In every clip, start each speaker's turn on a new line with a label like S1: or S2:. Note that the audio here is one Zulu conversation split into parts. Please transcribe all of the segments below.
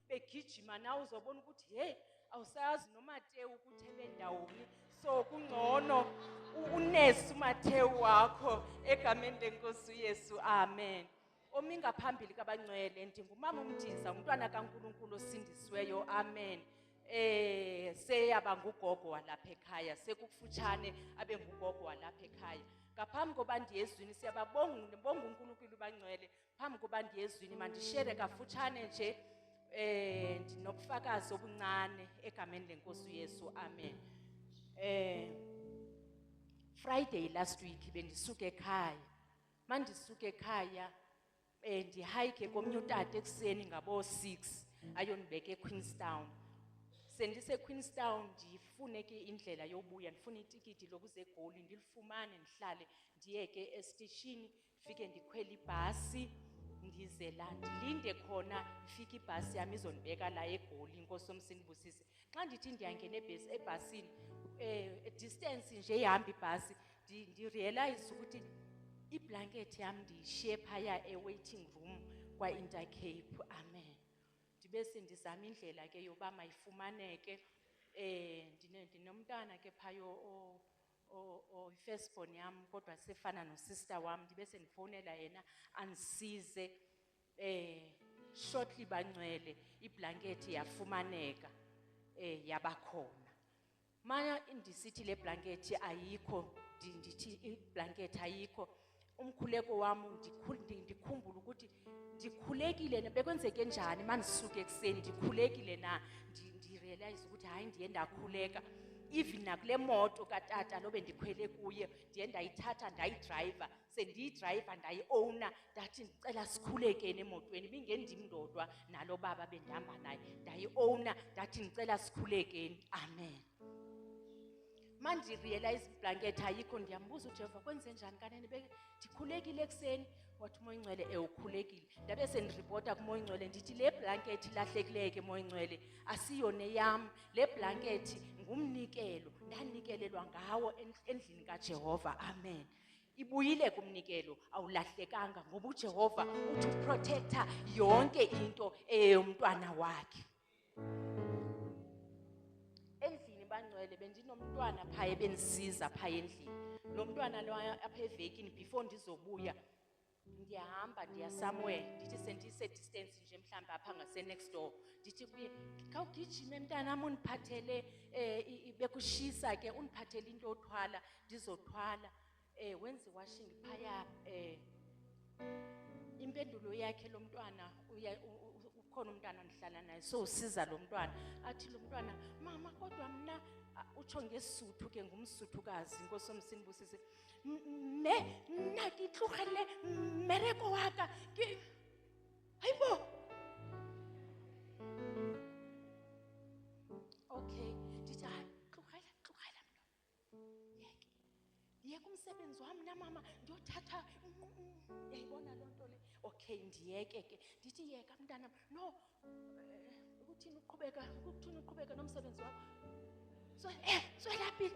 S1: begijima nawe uzobona ukuthi hey awusazi noMatewu ukuthi ebendawoni so kungcono unesi uMatewu wakho egameni lenkosi uYesu amen. Omi ngaphambili kabangcwele ndingumama uMdiza umntwana kaNkulunkulu osindisiweyo amen. Seyaba ngugogo walapha ekhaya sekufutshane abe ngugogo walapha ekhaya. Ngaphambi koba ndiyezwini siyababonga uNkulunkulu bangcwele. Phambi koba ndiyezwini mandishere kafutshane nje ndinobufakazi obuncane egameni lenkosi uYesu amen. Friday last week bendisuka ekhaya. Mandisuka ekhaya ndihike komnye utata ekuseni ngabo 6 ayonibeka eQueenstown. Sendise eQueenstown ndifune ke indlela yobuya ndifuna itikiti lokuze eGoli ndilifumane ndihlale ndiyeke esitishini ndifike ndikhwele ibhasi ndize la ndilinde khona ifike ibhasi yami izonibeka la eGoli inkosi yomsinibusisi. Xa ndithi ndiyangena ebhasini distance nje ihamba ibhasi ndirealize ukuthi iblanket yami ndiyishiye phaya e-waiting room kwa-Intercape amen. Ndibe sendizama indlela ke yoba mayifumaneke. Ndinomntana ke phayo i-firstborn yami kodwa sefana no-sister wami ndibe sendifonela yena andisize. Shortly bangcwele iblanket yafumaneka yabakhona. Manje indisithi le blanket ayikho ndithi iblanket ayikho. Umkhuleko wami ndikhumbula ukuthi ndikhulekile bekwenzeke njani mandisuke ekuseni ndikhulekile na ndirealize ukuthi hayi ndiye ndakhuleka. Even nakule moto katata lobe ndikhwele kuye ndiye ndayithatha ndayidriver sendiyidrayiva ndayi-owner ndathi ndicela sikhulekeni emotweni bingendim ndodwa nalo baba bendihamba naye ndayi-owner ndathi ndicela sikhulekeni amen. Manje realize iblanket ayikho ndiyambuza uJehova kwenze njani kanene ndikhulekile ekuseni wathi uMoya Ngcwele ukhulekile. Ndabe sendiripota kuMoya Ngcwele ndithi le blanket ilahlekileyo ke Moya Ngcwele asiyone yam le blanket ngumnikelo ndanikelelwa ngawo endlini kaJehova amen. Ibuyile kumnikelo awulahlekanga ngoba uJehova uthi uprotector yonke into eyomntwana wakhe. Endlini bangcwele bendinomntwana phaya benisiza phaya endlini. Lo mntwana lo apha evekini before ndizobuya ndiyahamba ndiya somewhere ndithi sendise distance nje mhlawumbe apha ngase next door ndithi kuye khawugijime mntanami uniphathele bekushisa ke uniphathele into yothwala ndizothwala wenze washing phaya. Impendulo yakhe lo mntwana ukhona umntwana ndihlala naye so usiza lo mntwana athi lo mntwana mama kodwa mina utsho ngesuthu ke ngumsuthukazi inkosi yomsinibusisi nakitlugele mmereko waka hayibo okay ndithi tlugela mntu yeke umsebenzi wami na mama ndiyothatha yayibona loo nto le okay ndiyeke ke ndithi yeka mntana no ukuthini uqhubeka nomsebenzi wakho swelaphi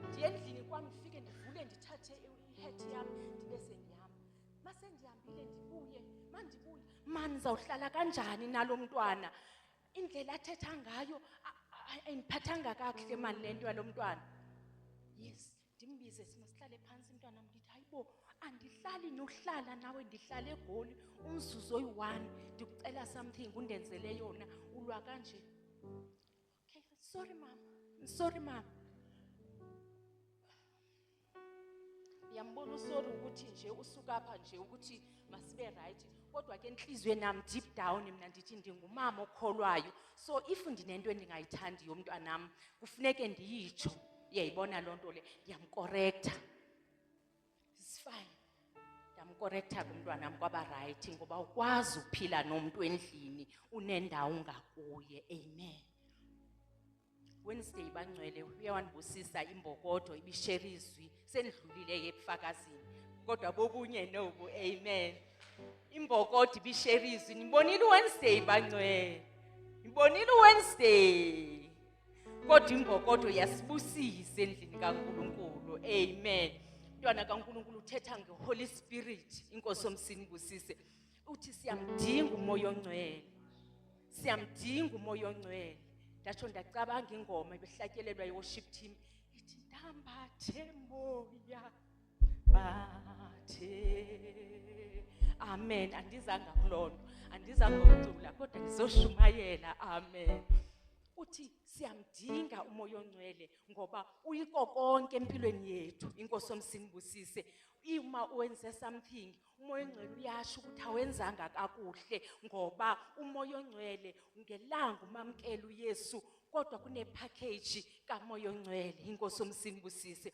S1: ndiyendlini kwami ndifike ndivule ndithathe ihead yami ndibe sendihamba masendihambile ndibuye mandibuye mani zawuhlala kanjani nalo mntwana indlela athetha ngayo ayindiphathanga kakuhle mani le nto yalo mntwana. Yes, ndimbize simasihlale phansi umntwana ndithi hayibo andihlali nohlala nawe ndihlale eGoli umzuzu oyi-1 ndikucela something undenzele yona ulwa kanje. Okay, sorry mama. Ngiyambona usori ukuthi nje usuka apha nje ukuthi masibe right, kodwa ke enhlizweni nami deep down mina ndithi ndingumama okholwayo, so if ndinento endingayithandiyo umntwanami kufuneke ndiyitsho. Uyayibona loo nto le, ndiyamkorrektha. It's fine, ndiyamkorrektha kumntwanami kwaba right, ngoba ukwazi ukuphila nomntu endlini unendawo ungakuye. Amen. Wednesday bangcwele uyawandibusisa imbokodo ibisherizwi sendlulile ebufakazini, kodwa bobunye nobu. Amen. Imbokodo ibisherizwi nibonile Wednesday bangcwele, nibonile Wednesday, kodwa imbokodo yasibusisa endlini kaNkulunkulu. Amen. Mntwana kaNkulunkulu uthetha ngeHoly Spirit. Inkosi yomsini busise uthi siyamdinga umoya ongcwele, siyamdinga umoya ongcwele. Ndatsho ndacabanga ingoma ebehlatyelelwa yi-worship team ithi ndambathe moya bathe. Amen. Andizanga kuloo nto, andizanga ukucula, kodwa ndizoshumayela. Amen. Uthi siyamdinga umoya ongcwele ngoba uyiko konke empilweni yethu. Inkosi yomsini busise uma uwenze something umoya ongcwele uyasho ukuthi awenzanga kakuhle, ngoba umoya ongcwele ngelanga umamkela uYesu, kodwa kunepackage kamoya ongcwele. Inkosi yomsini busise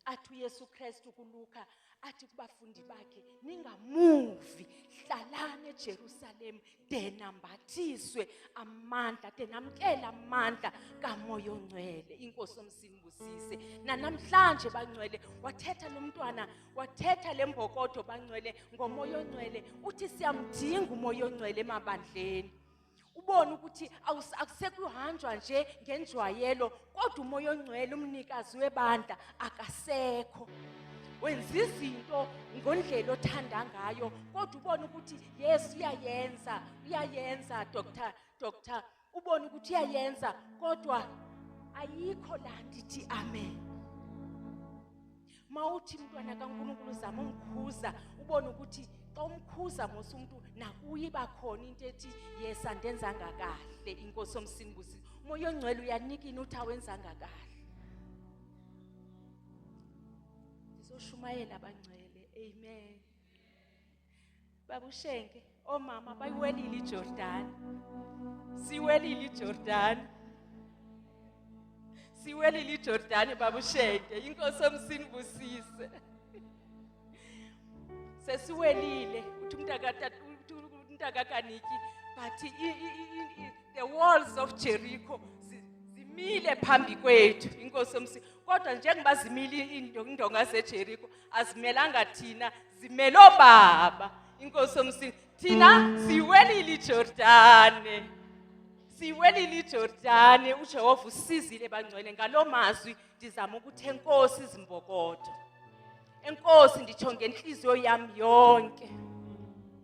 S1: athi uYesu Kristu kuLuka athi kubafundi bakhe ningamuvi, hlalani eJerusalem de nambathiswe amandla, de namkela amandla kamoya ongcwele. Inkosi yomsini busise namhlanje bangcwele wathetha lo mntwana, wathetha le mbokodo bangcwele ngomoya ongcwele. Uthi siyamdinga umoya ongcwele emabandleni. Ubone ukuthi akusekuhanjwa nje ngenjwayelo, kodwa umoya ongcwele umnikazi webandla akasekho. Wenza izinto ngondlela othanda ngayo, kodwa ubone ukuthi yes uyayenza doctor ubone ukuthi uyayenza, kodwa ayikho la ndithi amen. Mawuthi mntwana kaNkulunkulu zama umkhuza, ubone ukuthi xa umkhuza mos umuntu nakuye bakhona into ethi yes andenzanga kahle. Inkosi yomsini busise umoya ongcwele uyanika uthi awenzanga kahle. Ndizoshumayela abangcwele. Amen. Babushenge omama bayiwelile iJordan, siwelile iJordan, siwelile iJordan babushenge. Inkosi yomsini busise sesiwelile. Uthi umntakakaniki but the walls of Jericho zimile phambi kwethu. Inkosi yomsini, kodwa njengoba zimile indonga zeJericho azimelanga thina, zimele obaba. Inkosi yomsini, thina siwelile iJordan, siwelile iJordan. uJehova usizile bangcwele ngaloo mazwi. Ndizama ukuthi enkosi izimbokodo, enkosi nditsho ngenhliziyo yami yonke.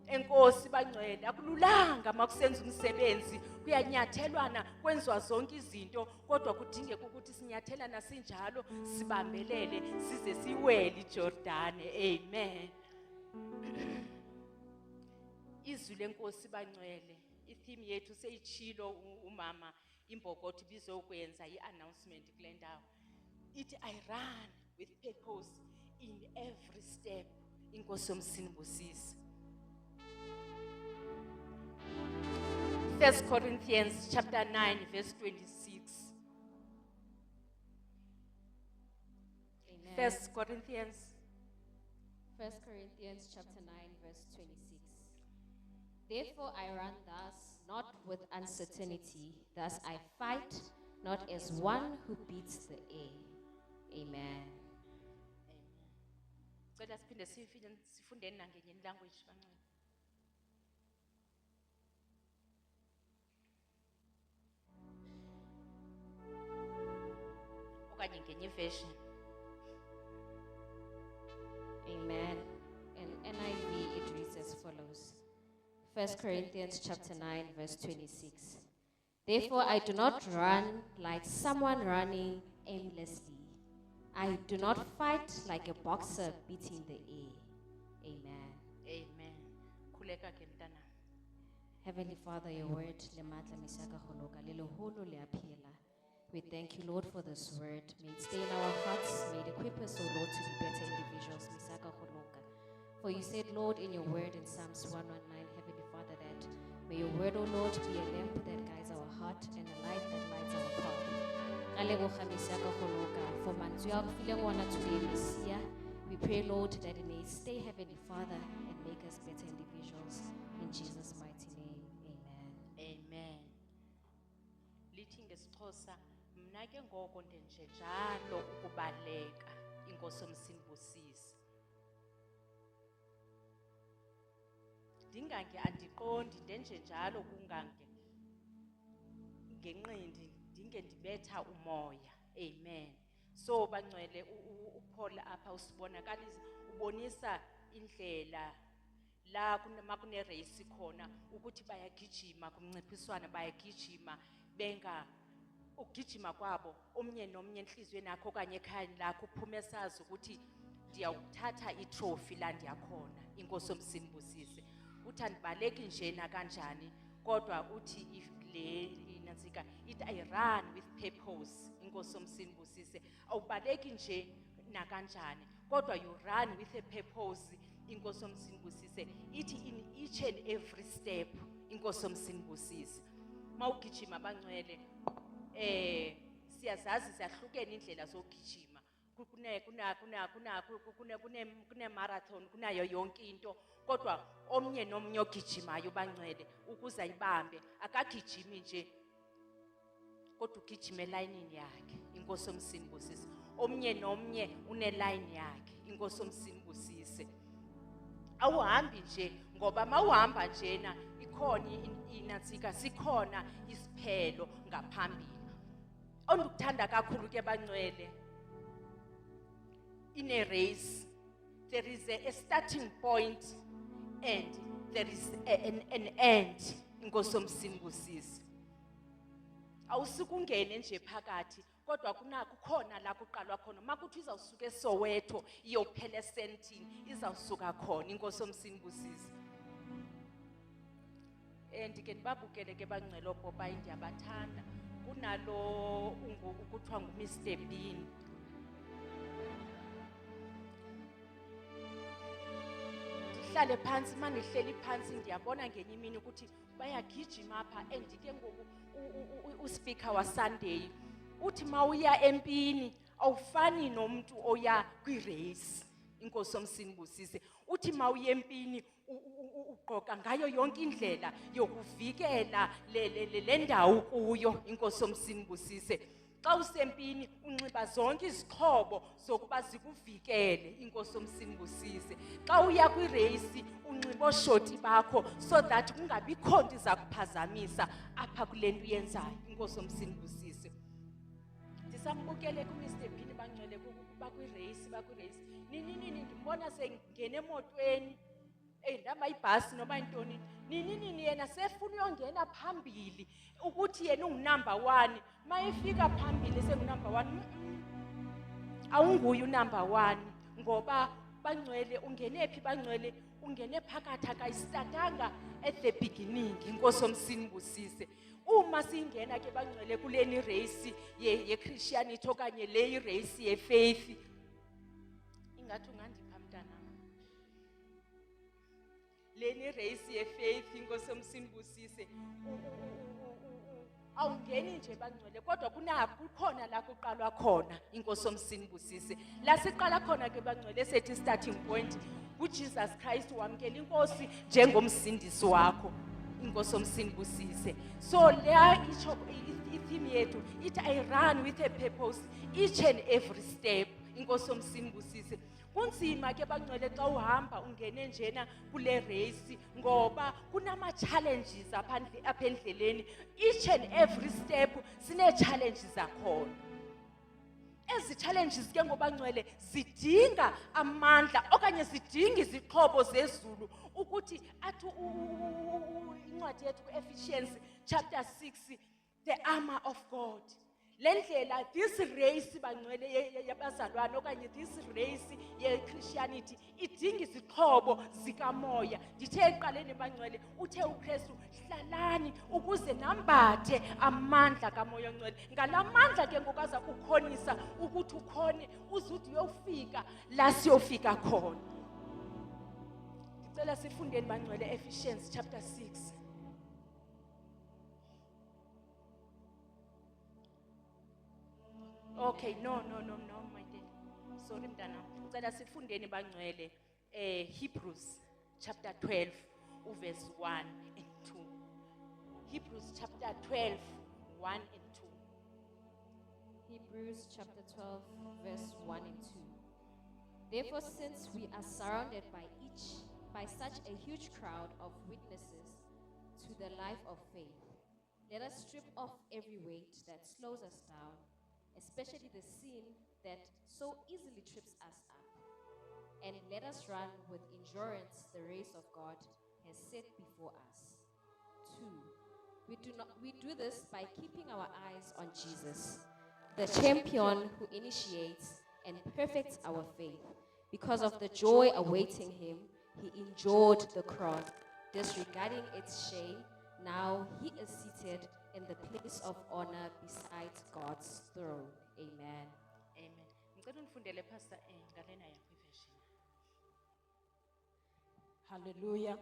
S1: Enkosi bangcwele akululanga makusenza umsebenzi, kuyanyathelwana kwenziwa zonke izinto, kodwa kudingeka ukuthi sinyathelana sinjalo sibambelele size siwele iJordan. Amen. Izwi lenkosi bangcwele, itheme yethu seyitshilo umama imbokodo bizokwenza i-announcement kule ndawo. Ithi I run with purpose in every step. Inkosi yomsini busise. 1 Corinthians chapter 9 verse 26.
S2: Amen.
S1: 1 Corinthians
S2: chapter 9 verse 26. Therefore I run thus, not with uncertainty, thus I fight, not as one who beats the air. Amen.
S1: Cela siphinde sifundeni nangenye language bangcwele. Okanye ngenye version.
S2: Amen. In NIV it reads as follows. 1 Corinthians chapter 9 verse 26. Therefore, I do not run like someone running aimlessly. I do not fight like a boxer beating the air. Amen.
S1: Amen. Khuleka ke mntana.
S2: Heavenly Father, your word, lematla misaka holoka, leloholo leaphela. We thank you, Lord, for this word. May it stay in our hearts. May it equip us, O Lord, to be better individuals. Misaka holoka. For you said, Lord, in your word in Psalms 119, Heavenly Father, that may your word, O Lord, be a lamp that guides our heart and a light that lights our path. For Mantua, we pray, Lord, that it may stay, Heavenly Father, and make us better individuals. In Jesus' mighty name, amen.
S1: Amen. Lithi ngesixhosa mna ke ngoko ndenje njalo ukubaleka inkosi yomsindisisi. Ndingange andiqondi ndenje njalo kungange ngenqindi ndinge ndibetha umoya. Amen. So bangcwele uPaul apha usibonakalisa ubonisa indlela la makune race khona ukuthi bayagijima kumnciphiswana bayagijima benga ukugijima kwabo omnye nomnye enhlizweni yakho kanye ekhaya lakho uphume sazi ukuthi ndiyawuthatha itrophy la ndiyakhona inkosi yomsindisisi uthi andibaleki njena kanjani kodwa uthi if le nantsika it I run with purpose inkosi yomsindisisi awubaleki nje nakanjani kodwa you run with a purpose inkosi yomsindisisi ithi in each and every step inkosi yomsindisisi mawugijima bangcwele siyazazi siyahlukene indlela zokugijima kune marathon kunayo yonke into kodwa omnye nomnye ogijimayo bangcwele ukuze ayibambe akagijimi nje kodwa ugijima elayinini yakhe inkosi yomsindisisi omnye nomnye une line yakhe inkosi yomsindisisi awuhambi nje ngoba mawuhamba njena ikhona inatsika sikhona isiphelo ngaphambili ondukuthanda kakhulu ke bangcwele in a race there is a starting point and there is an end inkosi yomsindisisi awusikungene nje phakathi kodwa kukhona la kuqalwa khona makuthi izawusuka eSoweto iyophela eSentini izawusuka khona inkosi yomsindisisi ndike ndibabukele ke bangcwele oPopayi ndiyabathanda kunalo ukuthiwa nguMr Bean ndihlale phansi manihleli phansi ndiyabona ngenye imini ukuthi bayagijima apha andike ngoku uspeaker waSunday uthi mawuya empini awufani nomuntu oya kwirace inkosi yomsindisisi uthi mawuya empini uqoqa ngayo yonke indlela yokuvikela le ndawo kuyo inkosi yomsindisisi xa usempini unxiba zonke izixhobo zokuba zikuvikele inkosi yomsindisisi xa uya kwirace unxiba oshoti bakho so that kungabikho nto iza kuphazamisa apha kule nto uyenzayo inkosi yomsindisisi ndisambukele kuMr Bean bangcwele bakwirace nini ndimbona sengene emotweni ndihamba ibhasi noba intoni nini yena sefuna uyongena phambili ukuthi yena ungunumber 1 mayefika phambili sengunumber 1 awunguye unumber 1 ngoba bangcwele ungene phi bangcwele ungene phakathi akayistartanga at the beginning inkosi yomsindisisi uma singena ke bangcwele kuleni race ye Christianity okanye le race ye faith ingathi ungandipha mntana leni race ye faith inkosi yomsindisisi awungeni nje bangcwele kodwa kukhona la kuqalwa khona inkosi yomsindisisi la siqala khona ke bangcwele sethi starting point uJesus Christ wamkela inkosi njengomsindisi wakho inkosi yomsindisisi so leya itheme yethu it I run with a purpose each and every step inkosi yomsindisisi kunzima ke bangcwele xa uhamba ungene njena kule race ngoba kunama challenges apha endleleni each and every step sine challenges zakhona ezi challenges ke ngoba ngcwele zidinga amandla okanye zidinga izixhobo zezulu ukuthi athi incwadi yethu Ephesians chapter 6 the armor of God. Lendlela, this race bangcwele yabazalwane okanye this race ye-Christianity idinga izixhobo zikamoya. Ndithe eqaleni bangcwele uthe uKristu hlalani ukuze nambathe amandla kamoya ongcwele. Ngalamandla ke ngokaza kukhonisa ukuthi ukhone uzuthi uyofika la siyofika khona. Ndicela sifundeni bangcwele Ephesians chapter 6. Okay, no, my dear. Sorry, mntana. Ngicela sifundeni bangcwele Hebrews chapter 12 verse 1 and 2. Hebrews chapter 12 1 and 2.
S2: Hebrews chapter 12, verse 1 and 2. Therefore, since we are surrounded by such a huge crowd of witnesses to the life of faith, let us strip off every weight that slows us down, especially the sin that so easily trips us up. And let us run with endurance the race of God has set before us. 2. We do this by keeping our eyes on Jesus, the champion who initiates and perfects our faith. Because of the joy awaiting him, he endured the cross, disregarding its shame. Now he is seated in the place of honor beside God's throne. Amen.
S1: Amen. Ngicela unifundele Pastor ngalena yakho iversion.
S3: Hallelujah.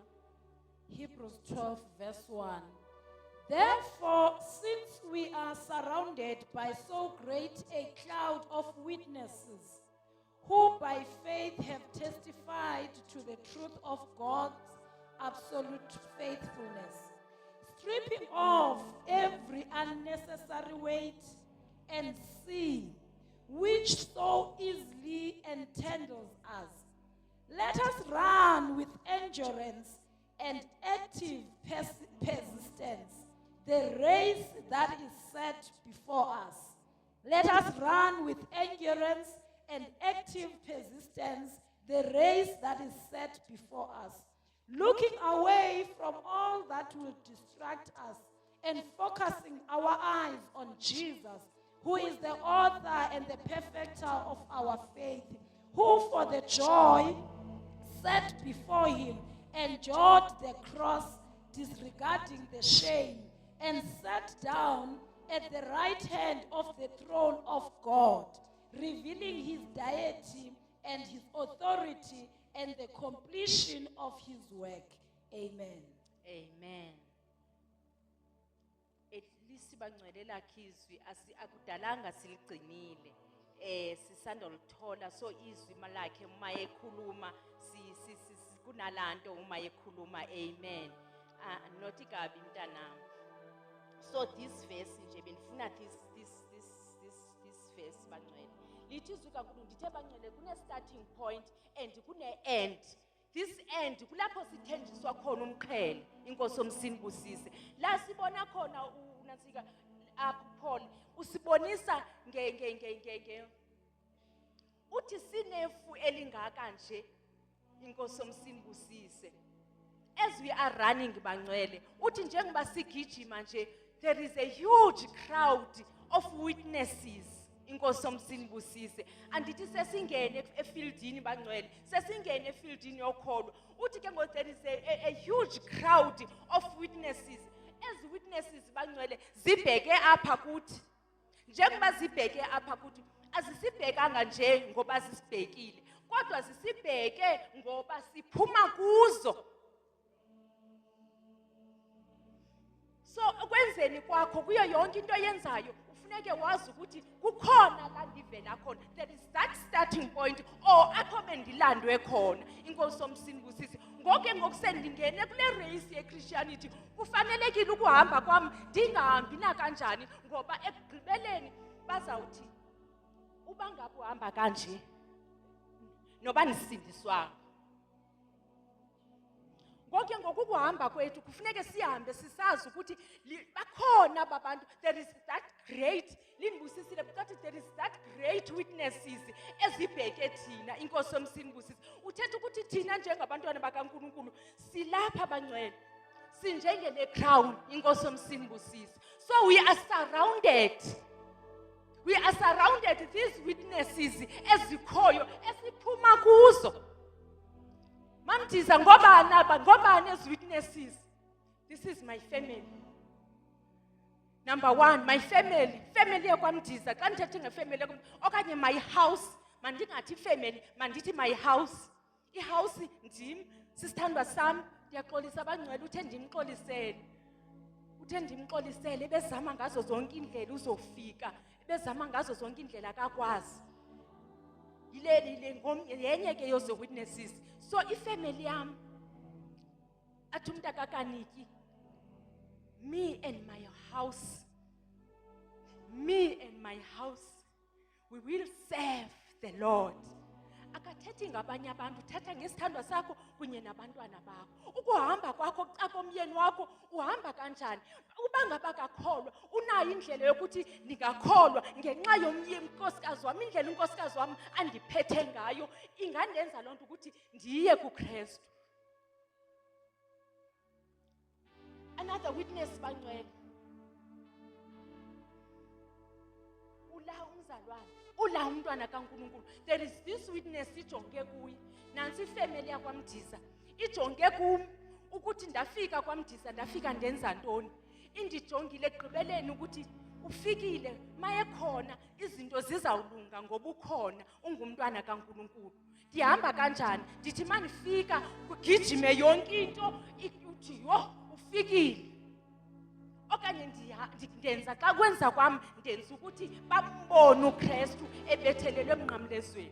S3: Hebrews 12 verse 1. Therefore, since we are surrounded by so great a cloud of witnesses, who by faith have testified to the truth of God's absolute faithfulness, stripping off every unnecessary weight and sin which so easily entangles us, let us run with endurance and active persistence the race that is set before us. Let us run with endurance and active persistence the race that is set before us, looking away from all that will distract us and focusing our eyes on Jesus, who is the author and the perfecter of our faith, who for the joy set before him endured the cross, disregarding the shame, and sat down at the right hand of the throne of God, revealing his deity and his authority and the completion of his work. Amen.
S1: Amen. Lisibangcwelela khizwi akudalanga siligcinile. Sisanda lithola so izwi malakhe uma ekhuluma kunalanto uma ekhuluma. Amen. Nothi kabi mntanami. So this verse nje benifuna this verse bangcwele. Lithi izwi kaNkulunkulu ndithe bangcwele kune starting point and kune end. This end kulapho sithenjiswa khona umqhele inkosi yomsinibusise. La sibona khona unansika apho Paul usibonisa uthi sinefu elingaka nje inkosi yomsinibusise. As we are running bangcwele uthi njengoba sigijima nje there is a huge crowd of witnesses inkosi yomsinibusise. Andithi sesingene efieldini bangcwele sesingene efieldini yokholwa uthi ke ngo there is a huge crowd of witnesses. As witnesses bangcwele zibheke apha kuthi njengoba zibheke apha kuthi azisibhekanga nje ngoba zisibhekile kodwa zisibheke ngoba siphuma kuzo. So kwenzeni kwakho kuyo yonke into yenzayo ufuneke wazi ukuthi kukhona la ndivela khona. There is that starting point or apho bendilandwe khona inkosi yomsinibusise. Ngoke ngokusendingene kule race ye-Christianity kufanelekile ukuhamba kwami ndingahambi na kanjani ngoba ekugqibeleni bazawuthi uba ngabe uhamba kanje noba nisindiswa. Ngoke ngokuhamba kwethu kufuneke sihambe sisazi ukuthi bakhona abantu. There is that great linibusisile because there is that great witnesses ezibheke thina inkosi yomsinibusise. Uthetha ukuthi thina njengabantwana bakaNkulunkulu silapha bangcwele sinjengele crown inkosi yomsinibusisi. So we are surrounded these witnesses ezikhoyo esiphuma kuzo. Mamdiza ngobani as witnesses? This is my family. Number one, my family yakwamdiza. Xa ndithethe ngefamily okanye my house, mandingathi family, mandithi my house. I-house ndim, sisithandwa sam, ndiyaxolisa abangcwele uthe ndimxolisele, bezama ngazo zonke indlela uzofika, bezama ngazo zonke indlela akakwazi. Yenye ke yozo witnesses. So ifamily yam, athi umntu akakaniki, me and my house, we will serve the Lord. Akathethi ngabanye abantu, uthetha ngesithandwa sakho kunye nabantwana bakho. Ukuhamba kwakho xa komyeni wakho uhamba kanjani? Uba ngaba kakholwa, unayo indlela yokuthi ndingakholwa ngenxa unkosikazi wam, indlela unkosikazi wam andiphethe ngayo ingandenza loo nto ukuthi ndiye kuKristu. Another witness bangcwele, ula umntwana kaNkulunkulu. There is this witness ijonge kuye. Nansi ifamily yakwamdiza ijonge kum ukuthi ndafika kwamdiza, ndafika ndenza ntoni. Indijongile egqibeleni ukuthi ufikile, maye khona izinto zizawulunga ngoba ukhona, ungumntwana kaNkulunkulu. Ndihamba kanjani? Ndithi mandifika kugijime yonke into uthi yho ufikile. Okanye ndenza xa kwenza kwam, ndenza ukuthi bambone uKristu ebethelelwe emnqamlezweni.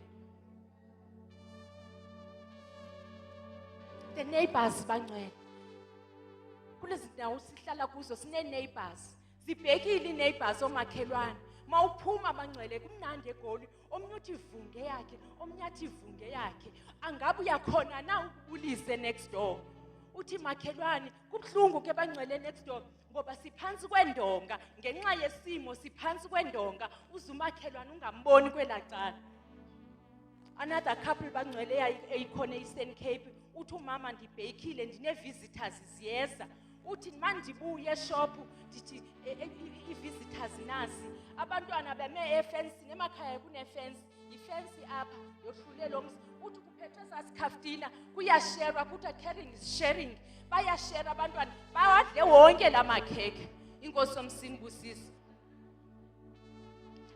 S1: The neighbors bangcwele, kulezi ndawo sihlala kuzo sine-neighbors, zibhekile i-neighbors omakhelwane. Mawuphuma bangcwele kumnandi eGoli, omnye uthi ivunge yakhe, omnye athi ivunge yakhe. Angabe uyakhona na ukubulise next door? Uthi makhelwane kubuhlungu ke bangcwele next door ngoba siphansi kwendonga, ngenxa yesimo siphansi kwendonga, uzumakhelwane ungamboni kwelacala. Another couple bangcwele eyikhona eEastern Cape, uthi umama ndibhekile, ndine-visitors ziyeza. Uthi mandibuye eshop ndithi i-visitors nasi, abantwana beme efensini, emakhaya kune-fence, ifensi apha yohlulela umzi. Uthi kuphethwe sasikhaftina, kuyasherwa, kuthiwa caring is sharing. Bayashare abantwana, bawadle wonke la makhekhe. Inkosi yomsinibusisi.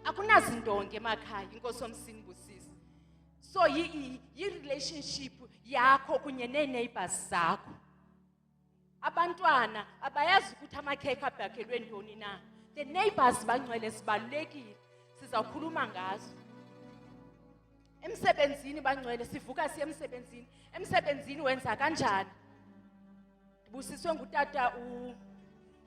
S1: Akunazindonga emakhaya, inkosi yomsinibusisi. So yi-relationship yakho kunye nee-neighbors zakho. Abantwana abayazi ukuthi amakhekhe abhakelwe ntoni na. The neighbors bangcwele sibalulekile, sizawukhuluma ngazo. Emsebenzini bangcwele sivuka siye emsebenzini. Emsebenzini wenza kanjani? Busiswe ngutata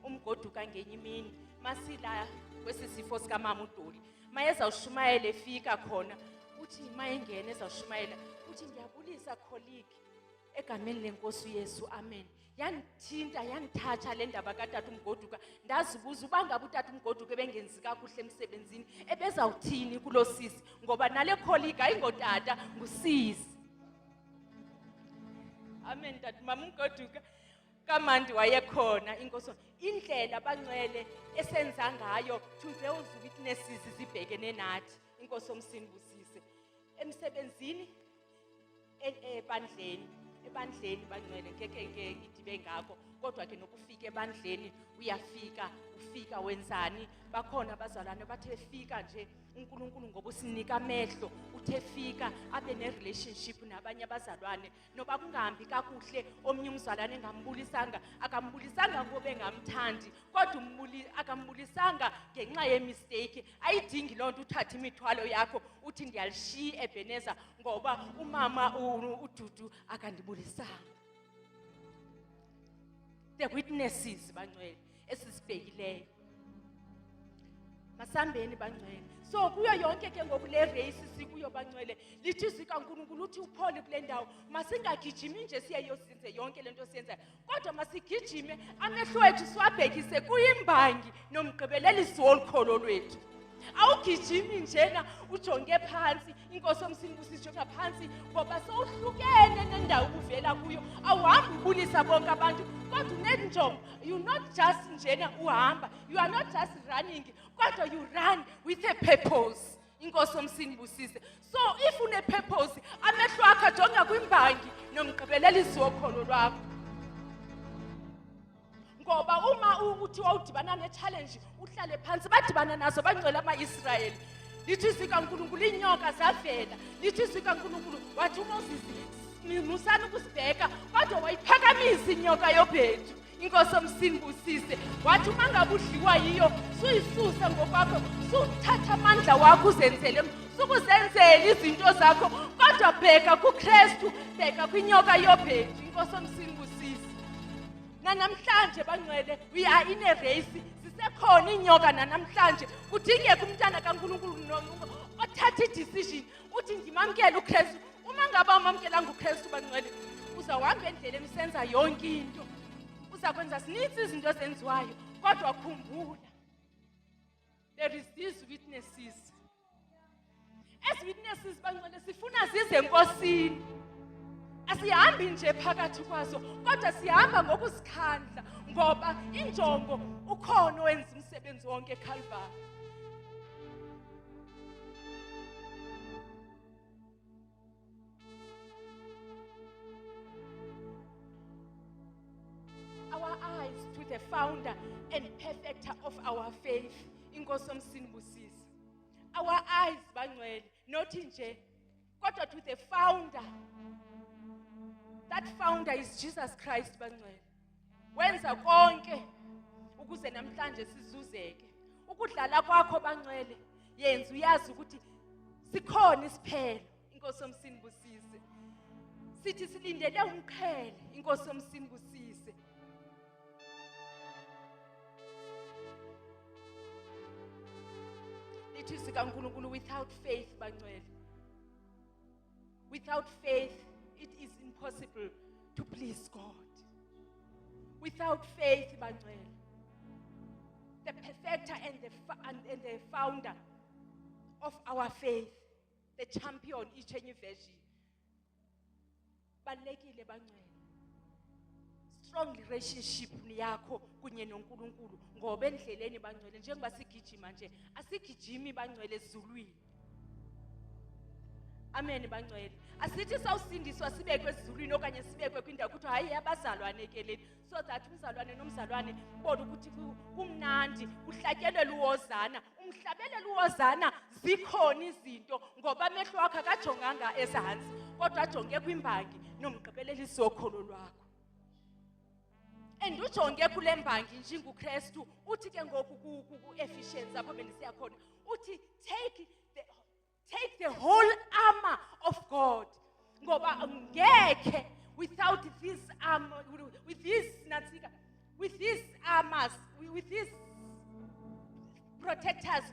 S1: umgoduka ngenye imini, masila kwesisifo sika mama uDoli. Mayeza ushumayela efika khona, uthi mayengene ezawushumayela, uthi ngiyabulisa colleague egameni lenkosi uYesu, amen. Yanthinta yanthatha le ndaba katata umgoduka, ndazibuza uba ngabe utata umgoduka ebengenzi kakuhle emsebenzini ebezawuthini kulo sisi, ngoba nale colleague ayingotata ngusisi. Amen. Tata mama umgoduka kamandi wayekhona. Inkosi indlela bangcwele esenza ngayo to those witnesses zibhekene nathi, inkosi yomsinibusise emsebenzini, ebandleni bangcwele ngeke idibe ngakho, kodwa ke nokufika ebandleni ufika wenzani. Bakhona abazalwane bathe fika nje uNkulunkulu ngoba usinika amehlo, uthe fika abe ne-relationship nabanye abazalwane, noba kungahambi kakuhle omnye umzalwane engambulisanga, akambulisanga ngoba engamthandi, kodwa akambulisanga ngenxa ye-mistake. Ayidingi loo nto uthathe imithwalo yakho uthi ndiyalishiya eBheneza ngoba umama uDudu akandibulisanga. The witnesses bangcwele esisibhekileyo. Masambeni bangcwele. So kuyo yonke ke ngoku le race sikuyo bangcwele, lithi zikaNkulunkulu uthi uphole kule ndawo, masingagijimi nje siyeyosenze yonke lento siyenzayo, kodwa masigijime amehlo ethu siwabhekise kuyimbangi nomgqibelelisi wolukholo lwethu. awugijimi njena ujonge phansi inkosi yomsindisi ijonga phansi ngoba sowuhlukene nendawo uvela kuyo awuhambi ubulisa bonke abantu kodwa unenjongo you not just njena uhamba you are not just running kodwa you run with a purpose inkosi yomsindisi so if une purpose amehlo akho ajonga kwimbangi nomgqibelelisi wokholo lwakho ngoba uma uthi wawudibana ne-challenge uhlale phansi badibana nazo bangcwele ama-Israyeli lithi sikaNkulunkulu inyoka zavela lithi sikaNkulunkulu wathi uMoses musani ukusibheka kodwa wayiphakamisa inyoka yobhedu inkosi yomsindisi wathi uma ngabe udliwa yiyo suyisuse ngokwakho suthatha amandla wakho uzenzele sukuzenzela izinto zakho kodwa bheka kuKristu bheka kwinyoka yobhedu inkosi yomsindisi namhlanje bangcwele we are in a race sisekhona inyoka namhlanje kudingeka umntana kaNkulunkulu othatha i-decision uthi ngimamkela uKristu uma ngabe amamkelanga uKristu bangcwele uzawuhamba endleleni usenza yonke into uzakwenza sinitsi izinto zenziwayo kodwa khumbula there is these witnesses as witnesses bangcwele sifuna zize enkosini asihambi nje phakathi kwazo kodwa sihamba ngokusikhandla ngoba injongo ukhona owenza umsebenzi wonke eCalvary our eyes to the founder and perfecter of our faith inkosi yomsindisi our eyes bangcwele not nje kodwa to the founder. That founder is Jesus Christ bangcwele wenza konke ukuze namhlanje sizuzeke ukudlala kwakho bangcwele yenza uyazi ukuthi sikhona isiphelo inkosi yomsindisi sithi silindele umqhele inkosi yomsindisi lithi sikaNkulunkulu without faith bangcwele without faith it is impossible to please God. Without faith, bangcwele, the perfecter and the founder of our faith, the champion, each and version. Balekile bangcwele. Strong relationship yakho kunye noNkulunkulu ngoba endleleni bangcwele njengoba sigijima nje asigijimi bangcwele ezulwini. Amen bangcwele asithi sawusindiswa sibekwe ezulwini okanye sibekwe kwindawo ukuthi hayi abazalwane ekeleni so that umzalwane nomzalwane ubone ukuthi kumnandi kuhlatyelelwa uwozana umhlabelelo uwozana zikhona izinto ngoba amehlo akho akajonganga ezantsi kodwa ajonge kwimbangi nomgqibelelisi wokholo lwakho and ujonge kule mbangi njengoKristu uthi ke ngoku ku-Ephesians apho bendisiya khona uthi take the whole armor of God. Ngoba ngeke without this armor, with these armors, with these protectors,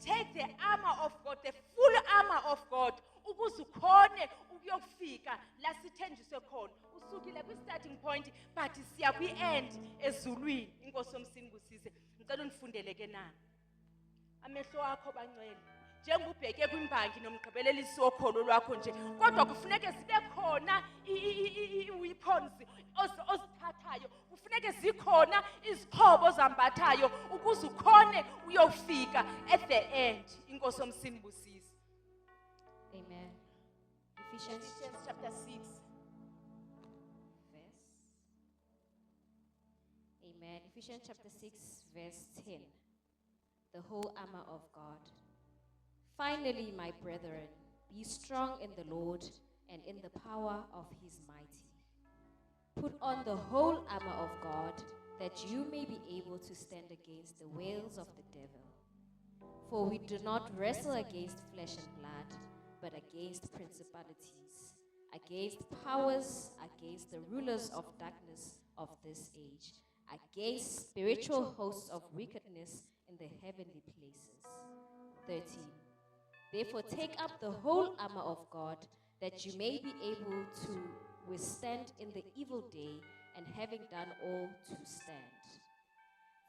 S1: take the armor of God, the full armor of God. Ukuze ukhone ukuyofika la sithenjiswe khona. Usukile kwi-starting point, but siya kwi-end ezulwini. Inkosi yomsindisi ngicela unifundele ke nani. Amehlo akho bangcwele. Njengubheke kwimbangi nomgqibelelisi wokholo lwakho nje kodwa kufuneke zibe khona i-weapons ozithathayo kufuneke zikhona izixhobo zambathayo ukuze ukhone uyofika at the end inkosi yomsindisi
S2: amen Ephesians
S1: chapter 6
S2: verse amen Ephesians chapter 6 verse 10 the whole armor of God. Finally, my brethren, be strong in the Lord and in the power of his mighty. Put on the whole armor of God, that you may be able to stand against the wiles of the devil. For we do not wrestle against flesh and blood, but against principalities, against powers, against the rulers of darkness of this age, against spiritual hosts of wickedness in the heavenly places. 13. Therefore, take up the whole armor of God, that you may be able to withstand in the evil day, and having done all, to stand.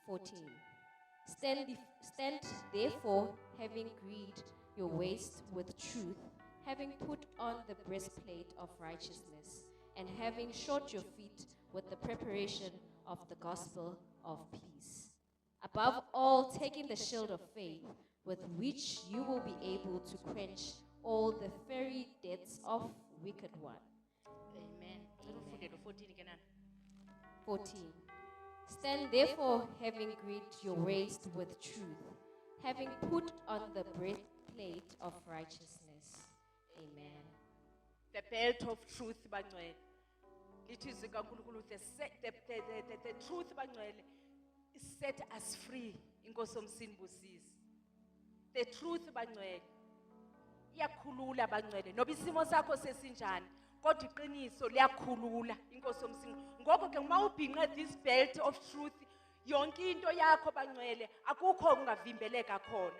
S2: 14. Stand therefore, having girded your waist with truth, having put on the breastplate of righteousness, and having shod your feet with the preparation of the gospel of peace. Above all, taking the shield of faith, with which you will be able to quench all the fiery darts of wicked one.
S1: Amen. Ngicela ufunde lo 14 ke nana.
S2: 14. Stand therefore, having girded your waist with truth, having put on the breastplate of righteousness. Amen.
S1: The belt of truth bangcwele. Lithi izwi kaNkulunkulu the truth bangcwele is set us free. Inkosi yomsinibusisi. The truth bangcwele iyakhulula bangcwele noba isimo sakho sesinjani kodwa iqiniso liyakhulula inkosi yomsingo. Ngoko ke uma ubhinqe this belt of truth yonke into yakho bangcwele akukho kungavimbeleka khona.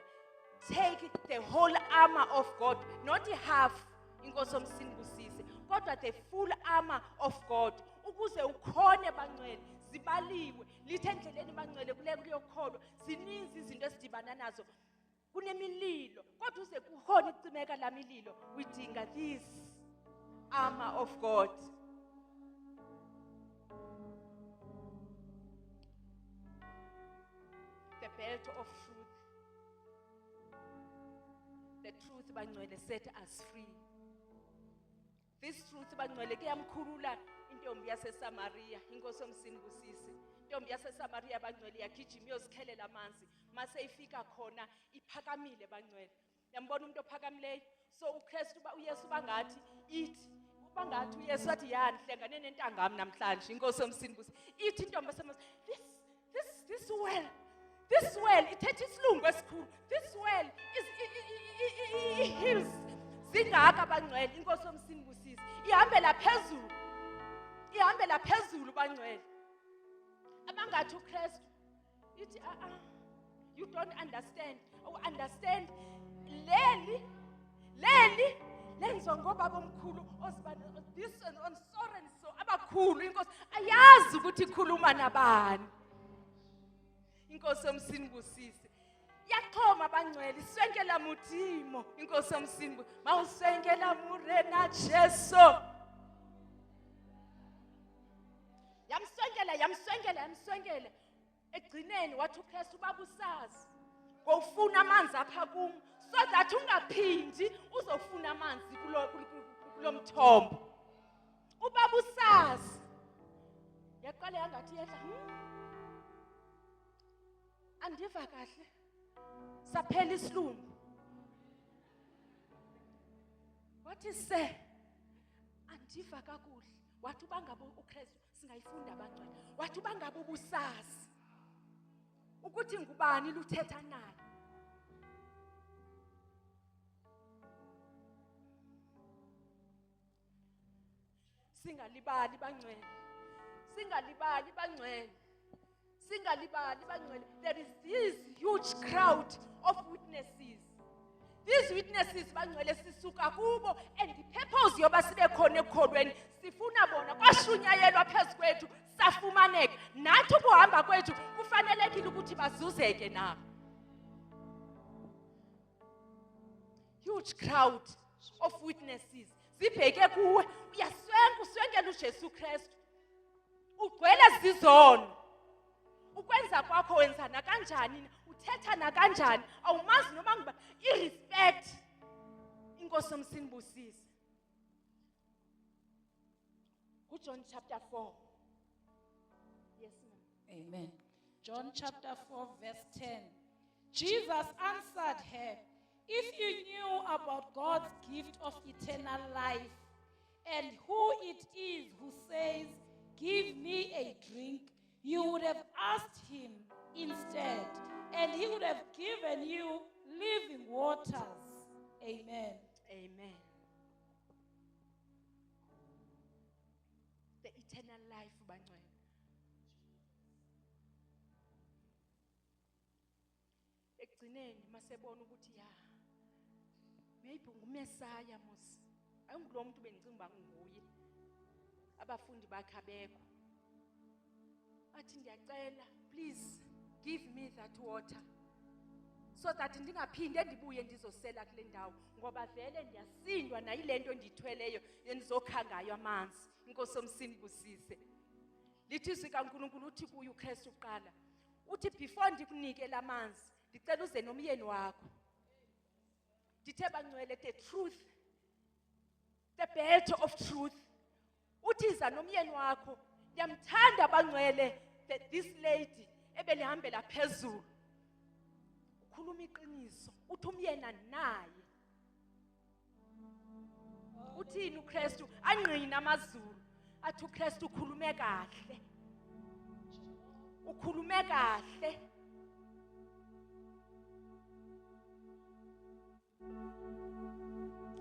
S1: Take the whole armor of God, not half inkosi yomsinibusisi kodwa the full armor of God ukuze ukhone bangcwele. Zibaliwe lithe endleleni bangcwele kule kuyokholwa zininzi izinto esidibana nazo. Kunemililo kodwa uze kukhona icimeka la mililo. Widinga this armor of God. The belt of truth. The truth bangcwele set us free. This truth bangcwele kuyamkhulula intombi yaseSamaria inkosi yomsinibusisi. Intombi yaseSamaria bangcwele yagijima iyozikhelela amanzi mase ifika khona iphakamile bangcwele. Yambona umuntu ophakamileyo. So uKristu uYesu bangathi ithi bangathi uYesu athi yani hlangane nentangami namhlanje inkosi yomsinibusisi. Ithi intombi yaseSamaria this well ithethe isilungu esikhulu. This well is hills zingaka bangcwele inkosi yomsinibusisi. Ihambela phezulu. Ihambela phezulu bangcwele. Abangathi uKristu ithi you don't understand. Understand leli lenzwa ngoba bomkhulu osibani this and on so and so abakhulu inkosi ayazi ukuthi ikhuluma nabani. Inkosi yomsinibusisi yaxhoma bangcwele iswenkela mudimo inkosi yomsinibusisi mawuswenkela murena Jesu yamswenkela egcineni wathi uKristu babusazi ngofuna amanzi apha kum so that ungaphindi uzofuna amanzi kulomthombo. Ubabusazi yaqala yangathi yehla andiva kahle saphela isilungu. What is say andiva kakuhle wathi bangabe uKristu singayifunda abangcwele wathi bangabe ubusazi ukuthi ngubani luthetha naye. Singalibali bangcwele. There is this huge crowd of witnesses. These witnesses bangcwele sisuka kubo and the purpose yoba sibe khona ekholweni sifuna bona kwashunyayelwa phezukwethu safumaneka nathi ukuhamba kwethu kufanelekile ukuthi bazuzeke nabo. Huge crowd of witnesses zibheke kuwe uswenkela uJesu Kristu ugcwele zizono. Ukwenza kwakho wenza na kanjani uthetha na kanjani awumazi noma ngiba irrespect inkosi yomsinibusisi. John chapter 4. Yes ma'am.
S3: Amen. John chapter 4 verse 10. Jesus answered her, if you knew about God's gift of eternal life and who it is who says, give me a drink, you would have asked him instead, and he would have given you living waters. Amen.
S1: Amen. The eternal life bangcwele. Ekugcineni masebona ukuthi ya maybe ngumesaya mos ayingulo muntu bengicinga nguye abafundi bakhe abekho athi ndiyacela please give me that water so that ndingaphinde ndibuye ndizosela kule ndawo ngoba vele ndiyasindwa nayile nto ndiyithweleyo endizokha ngayo amanzi. Inkosi yomsindi kusise. Lithi izwi kaNkulunkulu uthi kuye uKristu uqala uthi before ndikunike lamanzi ndicela uze nomyeni wakho. Ndithe bangcwele the truth, the belt of truth. Uthi iza nomyeni wakho. Ndiyamthanda bangcwele this lady ebelihambela phezulu. Ukhuluma iqiniso. Uthi umyena naye. Uthini uKristu angqina amazulu. Athi uKristu ukhulume kahle. Ukhulume kahle.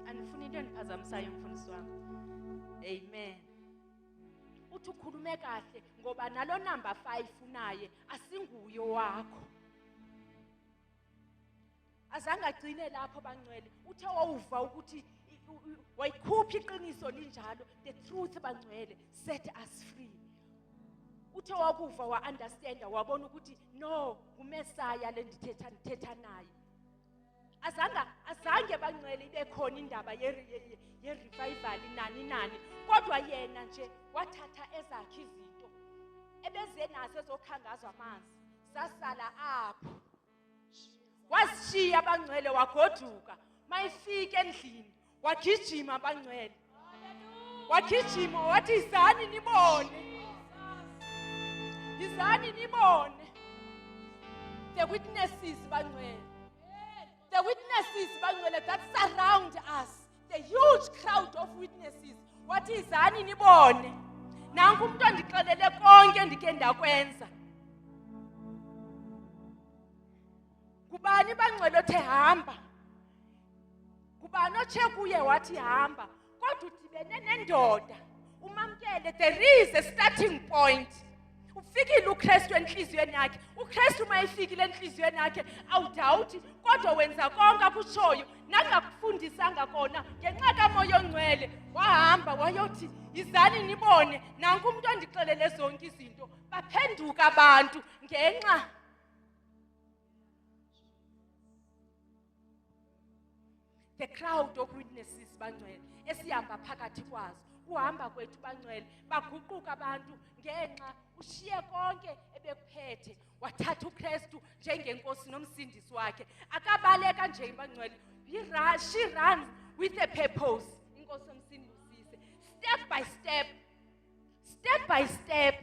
S1: Andifuni into endiphazamisayo mfundisi wami. Amen. Uthi ukhulume kahle ngoba nalo number 5 unaye asinguye wakho. Azange agcine lapho bangcwele. Uthe wawuva ukuthi wayikhupha iqiniso linjalo. The truth bangcwele set us free. Uthe wakuva wa understand wabona ukuthi no uMesaya le ndithetha naye. Azange bangcwele ibe khona indaba ye revival nani kodwa yena nje wathatha ezakhe izinto ebeze nazo ezokhangazwa amanzi sasala apho. Wasishiya bangcwele wagoduka mayifika endlini wagijima bangcwele. Wagijima wathi izani nibone. Izani nibone. The witnesses bangcwele. The witnesses bangcwele that surround us. The huge crowd of witnesses. Wathi izani nibone. Nanku umuntu ondixelele konke ndike ndakwenza. Kubani bangcwele othe hamba. Kubani otshe kuye wathi hamba. Kodwa udibene nendoda. Umamkele there is a starting point. Ufikile uKristu enhliziyweni yakhe. uKristu mayifikile enhliziyweni yakhe awudawuthi kodwa wenza konke akushoyo nangakufundisanga kona ngenxa kaMoya oNgcwele wahamba wayothi izani nibone nanku umuntu ondixelele zonke izinto baphenduka abantu ngenxa the crowd of witnesses bangcwele esihamba phakathi kwazo. Uhamba kwethu bangcwele baguquka abantu ngenxa ushiye konke ebekuphethe wathatha uKristu njengenkosi nomsindisi wakhe. Akabaleka nje bangcwele. She runs with a purpose. Inkosi yomsindisi step by step. Step by step.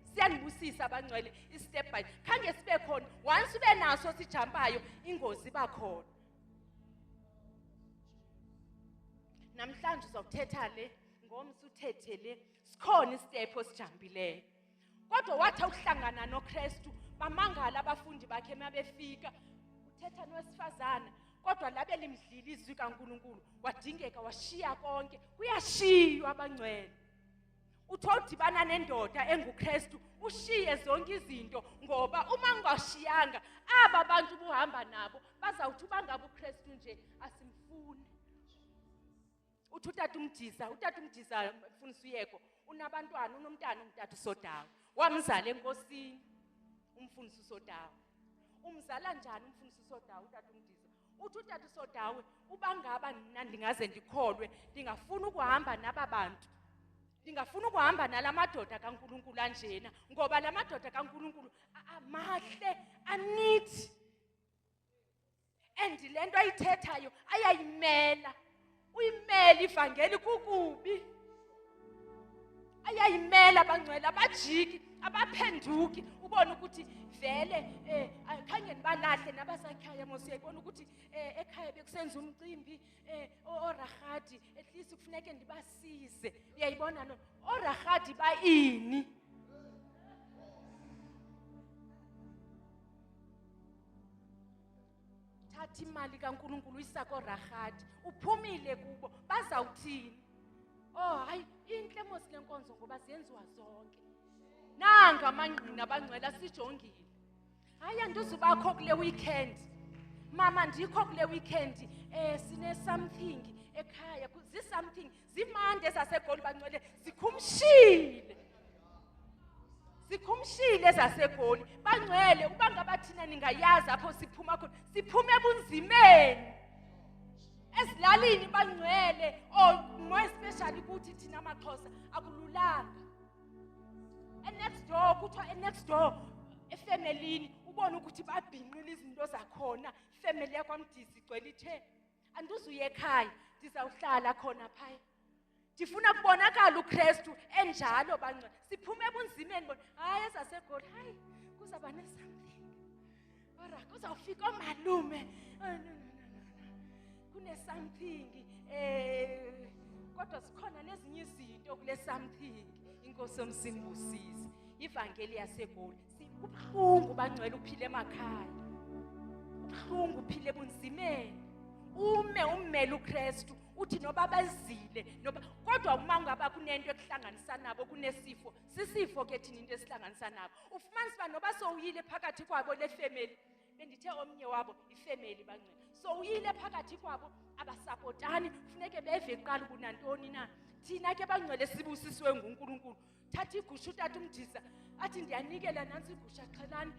S1: Siyanibusisa bangcwele step by. Khange sibe khona once ube naso sijampayo ingozi bakhona. Namhlanje uzawuthetha le ngomso uthethe le sikhona istep osijambileyo. Kodwa wathi ukuhlangana noKristu bamangala abafundi bakhe mabefika uthetha nowesifazana kodwa labe limdlila izwi kaNkuluNkulu wadingeka washiya konke kuyashiywa abangcwele. Uthondibana nendoda enguKristu ushiye zonke izinto ngoba uma ungashiyanga aba bantu buhamba nabo bazawuthi bangabe uKristu nje asimfuni. Utata umdiza mfundisi uyeko unabantwana unomntana umntatu Sodawa wamzala enkosini umfundisi Sodawa. Umzala njani umfundisi Sodawa utata umdiza? Utata Sodawa ubangaba nina ndingaze ndikholwe ndingafuna ukuhamba naba bantu. Ndingafuna ukuhamba nalamadoda kaNkuluNkulu anjena ngoba lamadoda kaNkuluNkulu amahle anithi. And lento ayithethayo ayayimela. Uyimela ivangeli kukubi. Ayayimela bangcwele abajiki abaphenduki ubone ukuthi vele khange nibalahle nabasakhaya mosiyayibona ukuthi ekhaya bekusenza umcimbi orahadi at least kufuneke ndibasize. Uyayibona no orahadi baini. Thatha imali kaNkuluNkulu uyisako rahadi uphumile kubo bazawuthini? Oh hayi inhle mos lenkonzo ngoba siyenziwa zonke. Nanga amangqina abangcwele sijongile. Hayi andizubakho kule weekend. Mama ndikho kule weekend sine something ekhaya zi something zimande zaseGoli bangcwele zikhumshile. sikhumshile ezaseGoli bangcwele uba ngaba thina ningayazi apho siphuma khona siphume ebunzimeni ezilalini bangcwele more especially kuthi thina amaXhosa akululanga next door kuthiwa next door efemelini ubona ukuthi babhinqile izinto zakhona ifamily yakwaMdisi igcwele ithe andizuye ekhaya ndizawuhlala khona phaya ndifuna kubonakala uKristu enjalo bangcwele siphume ebunzimeni bona hayi ezaseGoli hayi kuzaba nesomething ora kuzawufika omalume kune something kodwa sikhona nezinye izinto kule something inkosi yomsimbusisi ivangeli yaseGoli kubhlungu bangcwele uphile emakhaya ubhlungu uphile ebunzimeni ummeli uKristu uthi noba bazile noba kodwa uma ngaba kunento ekuhlanganisa nabo kunesifo sisifo ke thina into esihlanganisa nabo ufumanisa ba noba sowuyile phakathi kwabo le family bendithe omnye wabo ifamily bangcwele sowuyile phakathi kwabo abasapotani kufuneke beve eqala kunantoni na thina ke bangcwele sibusisiwe nguNkulunkulu thatha igusha utata uMdisa athi ndiyanikela nansi igusha xhelani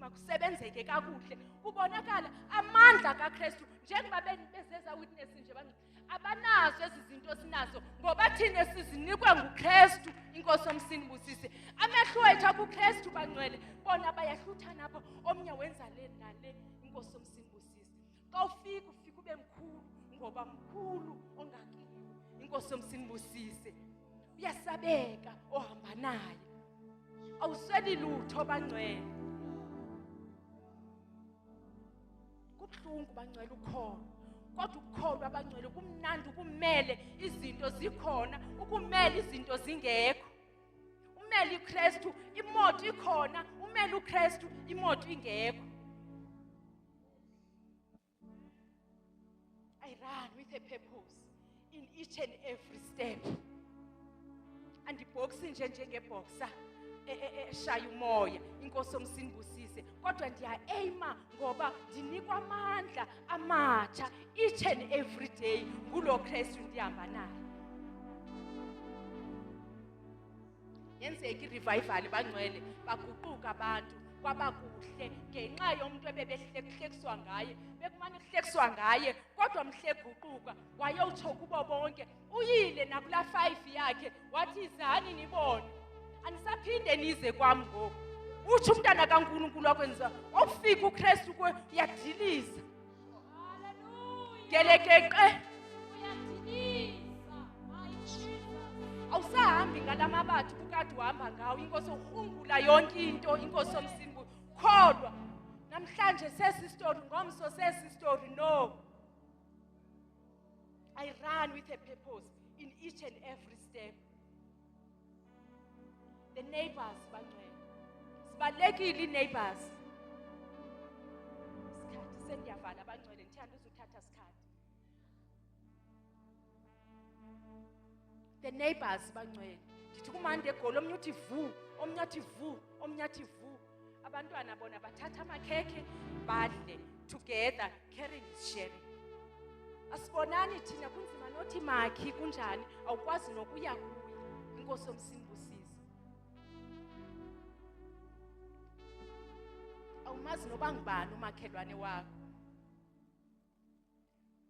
S1: makusebenzeke kakuhle kubonakala amandla kaKristu njengoba bezeza witness nje abanazo ezi zinto sinazo ngoba thina sizinikwe nguKristu inkosi yomsimbusisi amehlo ethu akuKristu bangcwele bona bayahluthana apho omnye wenza le nale inkosi yomsimbusisi xa ufika ube mkhulu ngoba mkhulu ongakiyo inkosi yomsimbusisi uyasabeka ohamba naye awusweli lutho bangcwele kubhlungu bangcwele ukholo kodwa ukukholwa bangcwele kumnandi ukumele izinto zikhona ukumele izinto zingekho umeli uKristu imoto ikhona umeli uKristu imoto ingekho I run with a purpose in each and every step andibhoksi njengeboxer eshaya umoya inkosi yomsimbusisi kodwa ndiya-aima ngoba ndinikwa amandla amatsha each and every day ngulo Kristu ndihamba naye yenzeka i-revival bangcwele baguquka abantu kwabakuhle ngenxa yomuntu ebebehlekiswa ngaye bekumane kuhlekiswa ngaye kodwa mhle guquka wayewutsho kubo bonke uyile nakula 5 yakhe wathi izani nibone anisaphinde nize kwami ngoku uthi umntana kaNkulunkulu akwenza ofika uKristu kuwe uyadiliza haleluya gelekeqe uyadiliza my Jesus awusahambi ngalamabathi kukade uhamba ngawo inkosi uhungula yonke into inkosi yomsimbu kholwa namhlanje sesistory ngomso sesistory no I run with a purpose in each and every step the neighbors bangcwele sibalekile neighbors isikhathi sendiyavala bangcwele ngithanda uzuthatha isikhathi the neighbors bangcwele ndithi kumande eGoli omnye uthi vu omnye athi vu omnye athi vu abantwana bona bathatha amakhekhe badle together caring is sharing asibonani thina kunzima nothi makhi kunjani awukwazi nokuya kuye inkosi yomsimbusisi awumazi noba ngubani umakhelwane wakho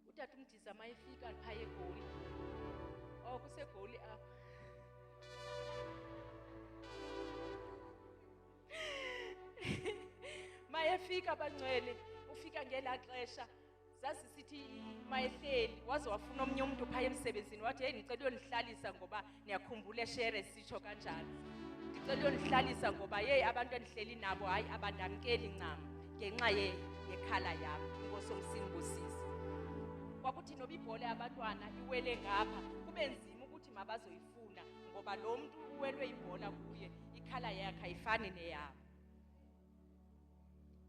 S1: utata uMdisa mayefika phaya eGoli kuseGoli apha mayefika bangcwele ufika ngela xesha zasisithi mayehleli waze wafuna omnye umuntu phaya emsebenzini wathi hey ngicela uyonihlalisa ngoba niyakhumbula eshere sitsho kanjalo ngicela uyonihlalisa ngoba hey abantu endihleli nabo hayi abandamkeli ncam ngenxa yekhala yami inkosi yomsimbusisi kwakuthi noba ibhola yabantwana iwele ngapha kube nzima ukuthi mabazoyifuna ngoba lo muntu uwelwe ibhola kuye ikhala yakhe ayifani neyabo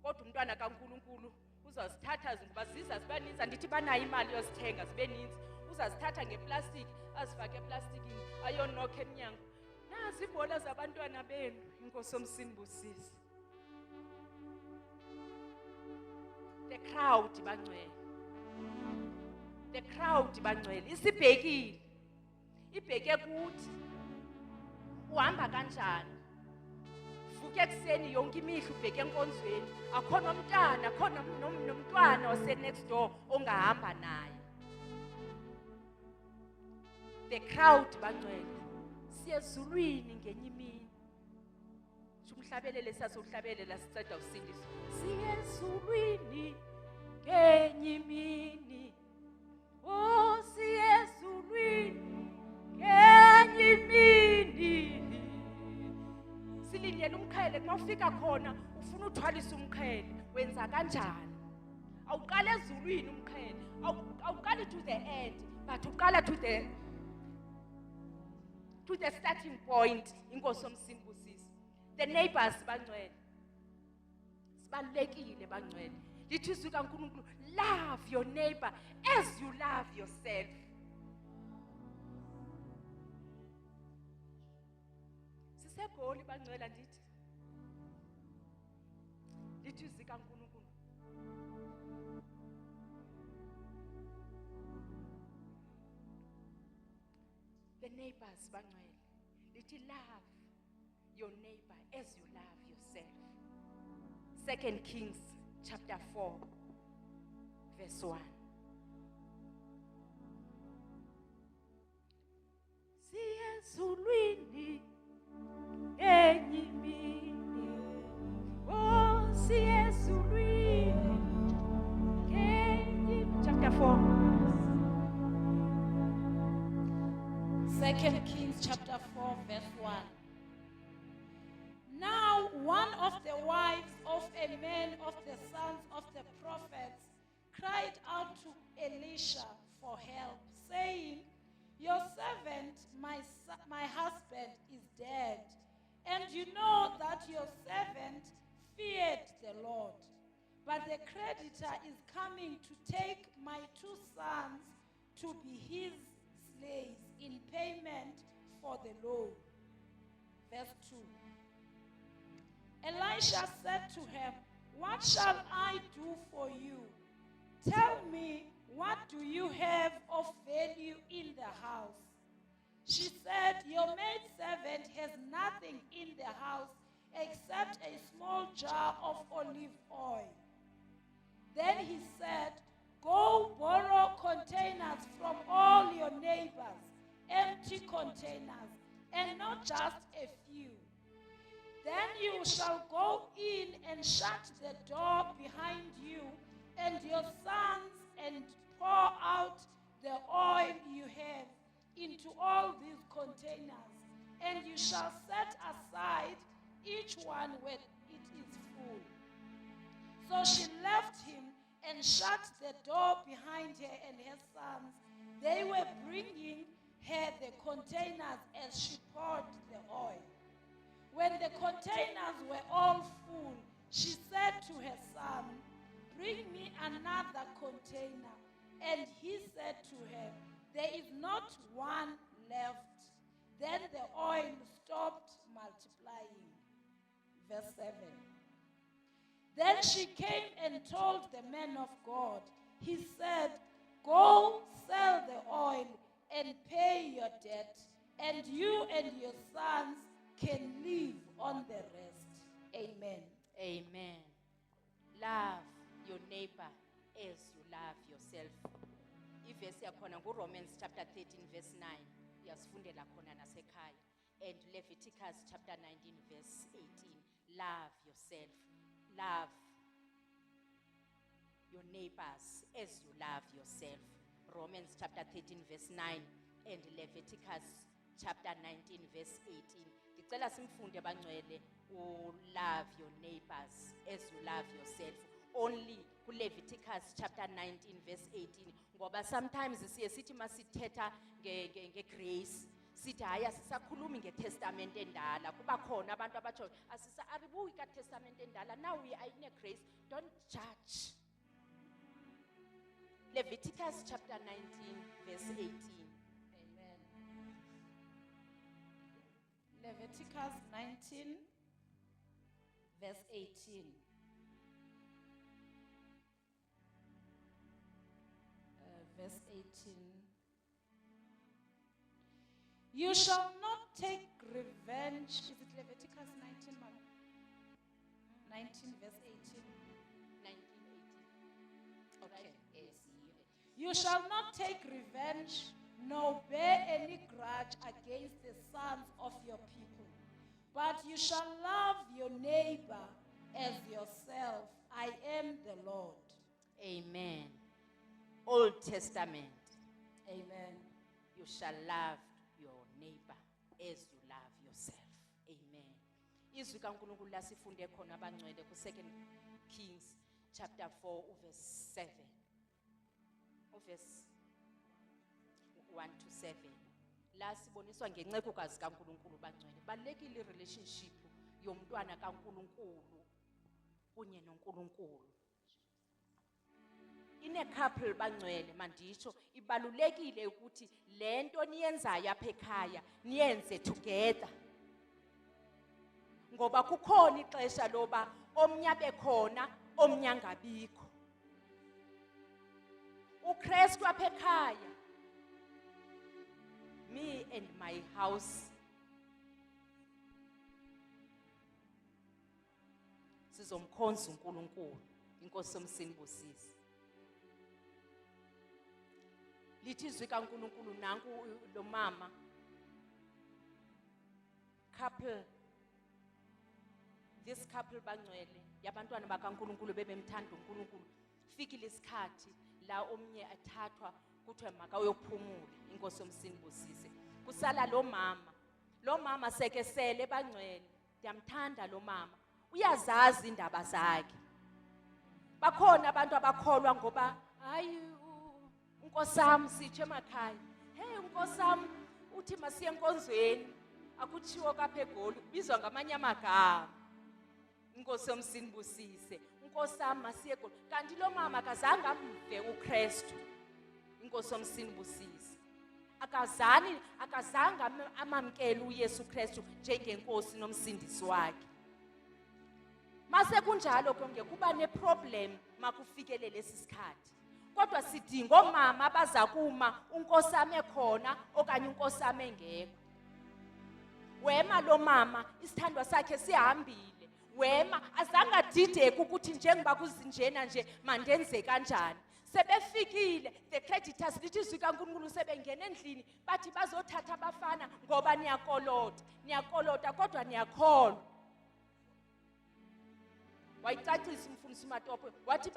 S1: kodwa umntwana kaNkulunkulu uzazithatha ngoba ziza zibaninzi andithi banayo imali yozithenga zibe ninzi uzazithatha ngeplastic azifake eplastikini ayonokha eminyango nazi ibhola zabantwana benu inkosi yomsimbusisi the crowd bangcwele isibhekile ibheke kuthi uhamba kanjani? Vuka ekuseni yonke imihla ubheke enkonzweni, akhona umntana, akhona nomntwana ose next door ongahamba naye. The crowd bangcwele siye ezulwini ngenye imini. Umhlabelele sasohlabelela siceda usindiswa. Siye ezulwini ngenye imini. Oh siye ezulwini ngenye imini. Silindele umqhele uma ufika khona ufuna uthwalisa umqhele wenza kanjani? Awuqala ezulwini umqhele, awuqali to the end, but uqala to the starting point. Inkosi yomsimbusisi. The neighbors bangcwele sibalekile bangcwele. Lithi izwi kaNkulunkulu, love your neighbor as you love yourself. Sisegoli bangcwele ndithi. Lithi izwi kaNkulunkulu. The neighbors bangcwele. Lithi love your neighbor as you love yourself. 2 Kings chapter 4 verse 1. Siye ezulwini ngenye imini. Oh siye ezulwini ngenye imini. Chapter 4.
S3: 2 Kings chapter 4 verse 1. Now one of the wives of a man of the sons of the prophets cried out to Elisha for help, saying, your servant, my husband, is dead, and you know that your servant feared the Lord. But the creditor is coming to take my 2 sons to be his slaves in payment for the loan. Verse 2. Elisha said to him, what shall I do for you? Tell me, what do you have of value in the house? She said, your maidservant has nothing in the house except a small jar of olive oil. Then he said, go borrow containers from all your neighbors, empty containers, and not just a few. Then you shall go in and shut the door behind you and your sons and pour out the oil you have into all these containers, and you shall set aside each one when it is full. So she left him and shut the door behind her and her sons. They were bringing her the containers as she poured the oil. When the containers were all full, she said to her son, bring me another container. And he said to her, there is not one left. Then the oil stopped multiplying. Verse 7. Then she came and told the man of God. He said, go sell the oil and pay your debt, and you and your sons can live on the rest. Amen.
S1: Amen. Love your neighbor as you love yourself. Ivesi yakhona nguRomans chapter 13 verse 9. Uyasifundela khona nasekhaya. And Leviticus chapter 19 verse 18. Love yourself. Love your neighbors as you love yourself. Romans chapter 13 verse 9 and Leviticus chapter 19 verse 18. Ngicela simfunde bangcwele love your neighbors as you love yourself. Only Leviticus chapter 19 verse 18. Ngoba sometimes siye sithi masithetha ngegrace sithi haya sisakhuluma ngeTestament endala. Kuba khona abantu abatsho asisa aribuyi kaTestament endala. Now we are in a grace. Don't judge. Leviticus chapter 19 verse 18.
S3: Amen. Leviticus 19 verse 18. Verse 18. You shall not take revenge. Is it Leviticus 19, ma'am? 19 verse 18.
S1: 1918.
S3: Okay.
S2: Yes.
S3: You shall not take revenge, nor bear any grudge against the sons of your people, but you shall love your neighbor as yourself. I am the Lord.
S1: Amen. Old Testament.
S3: Amen.
S1: You shall love your neighbor as you love yourself. Amen. Izwi kaNkulunkulu lasifunde khona abangcwele ku 2 Kings chapter 4 verse 7. Verse 1 to 7. La siboniswa ngencekukazi kaNkulunkulu bangcwele. Balekile irelationship yomntwana kaNkulunkulu kunye noNkulunkulu. Ine couple bangcwele mandisho ibalulekile ukuthi lento niyenzayo apha ekhaya niyenze together. Ngoba kukhona ixesha loba omnya bekhona omnya ngabikho. uKristu apha ekhaya, me and my house sizomkhonza uNkulunkulu. Inkosi yomsinibusisi lithi izwi kaNkulunkulu nanku lo mama couple, this couple bangcwele yabantwana bakaNkulunkulu bebemthanda uNkulunkulu. Fikile isikhathi la omnye athathwa kuthiwe maka uyophumula. Inkosi yomsinibusise kusala lo mama sekesele bangcwele. Ndiyamthanda lo mama, uyazazi indaba zakhe. Bakhona abantu abakholwa ngoba hayi uNkosami sitshe emakhaya, hey uNkosami uthi masiye enkonzweni akutshiwo kapha eGoli kubizwa ngamanye amagama. Inkosi yomsinibusise uNkosami masiye eGoli, kanti lo mama akazange amve uKristu. Inkosi yomsinibusise akazange amamkele uYesu Kristu njengenkosi nomsindisi wakhe. Mase kunjalo konke kuba neproblem makufikele lesi sikhathi. Kodwa sidinga omama abaza kuma uNkosami ekhona okanye uNkosami engekho. Wema lo mama isithandwa sakhe sihambile. Wema azange adideke ukuthi njengoba kuzinjena nje mandenze kanjani. Sebefikile the creditors lithi izwi kaNkulunkulu sebengena endlini bathi bazothatha abafana ngoba niyakolota kodwa niyakholwa. Wayicacisa umfundisi uMatopo wathi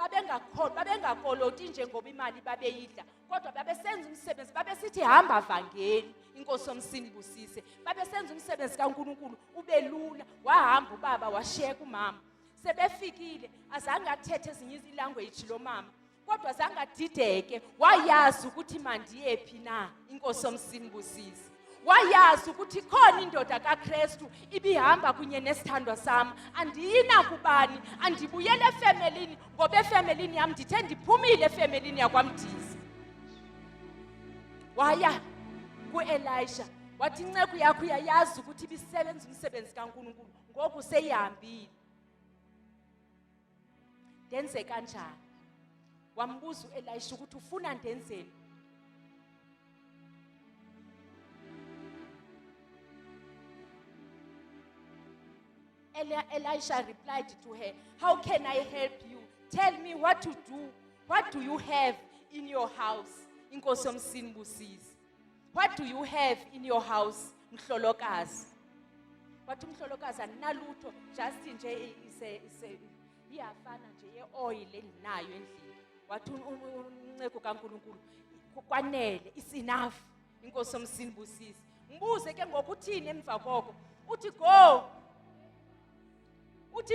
S1: babengakoloti nje ngoba imali babeyidla, kodwa babesenza umsebenzi, babesithi hamba vangeli. Inkosi yomsinibusise babesenza umsebenzi kaNkulunkulu ubelula. Wahamba ubaba washiyeka umama. Sebefikile azange athethe ezinye ilanguage lo mama, kodwa azange adideke. Wayazi ukuthi mandiyephi na. Inkosi yomsinibusise wayazi ukuthi khona indoda kaKristu ibihamba kunye nesithandwa sami. Andiyina kubani, andibuyele efemelini ngoba efemelini yami ndithe ndiphumile efemelini yakwamdisi. Waya kuElisha wathi inceku yakho uyayazi ukuthi ibisebenza umsebenzi kaNkulunkulu, ngoku seyihambile. Ndenze kanjani? Wambuza uElisha ukuthi ufuna ndenzeni? Elisha replied to her, how can I help you? Tell me what to do. What do you have in your house? Inkosi yomsinibusise. What do you have in your house, mhlolokazi? Wathi umhlolokazi aninalutho, just nje iyafana nje yeoil endinayo endlini. Wathi unceku kaNkulunkulu kwanele, is enough. Inkosi yomsinibusise. Mbuze ke ngokuthini emva koko? Uthi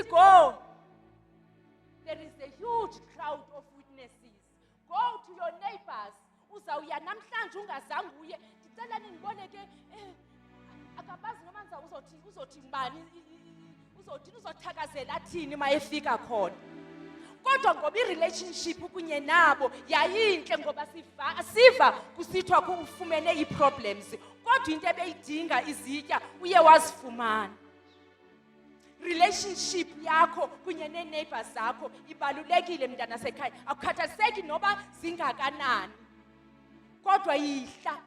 S1: go. There is a huge crowd of witnesses. Go to your neighbors. Uzawuya namhlanje ungazange uye. Ndicela ningibone ke akabazi noma uzothi ngibani, uzothakazela thini mayefika khona. Kodwa ngoba irelationship kunye nabo yayinhle ngoba siva kusithwa kufumene iproblems, kodwa into ebeyidinga izitya uye wazifumana. Relationship yakho kunye neighbors zakho ibalulekile mntana sekhaya. Akukhathaliseki noba zingakanani, kodwa yihla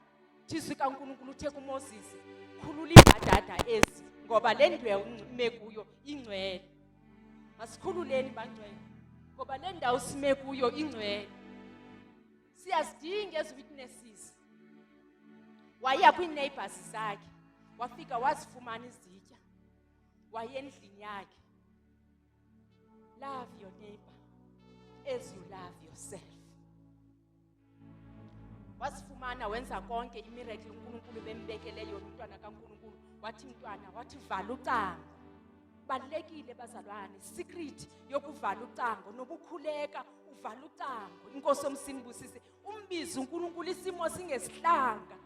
S1: Thizwi kaNkulunkulu uthe kuMoses, khulula imbadada ezi ngoba le ndwe ume kuyo ingcwele. Masikhululeni bangcwele ngoba le ndawo sime kuyo ingcwele. Siyazidinga ezi witnesses. Waya kwii-neighbors zakhe, wafika wazifumana izitya, waye endlini yakhe. Love your neighbor as you love yourself. Wasifumana wenza konke imiracle uNkulunkulu bembekeleyo umntwana kaNkulunkulu. Wathi mntwana, wathi vala ucango. Balekile bazalwane, secret yokuvala ucango nokukhuleka uvala ucango. Inkosi omsimbusise umbiza uNkulunkulu isimo singesihlanga.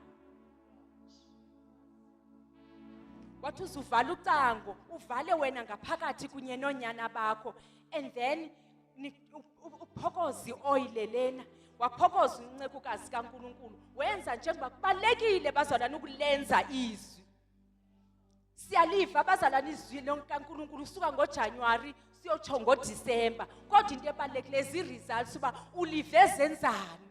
S1: Wathi uzuvala ucango, uvale wena ngaphakathi kunye nonyana bakho, and then uphokoze ioil lena. Waphokoza uncekukazi kaNkulunkulu, wenza njengoba kubalekile bazalwane ukulenza izwi. Siyaliva bazalwane izwi lonkaNkulunkulu suka ngoJanuary siyotsho ngoDisemba, kodwa into ebalekile zi-results uba uliveze enzani.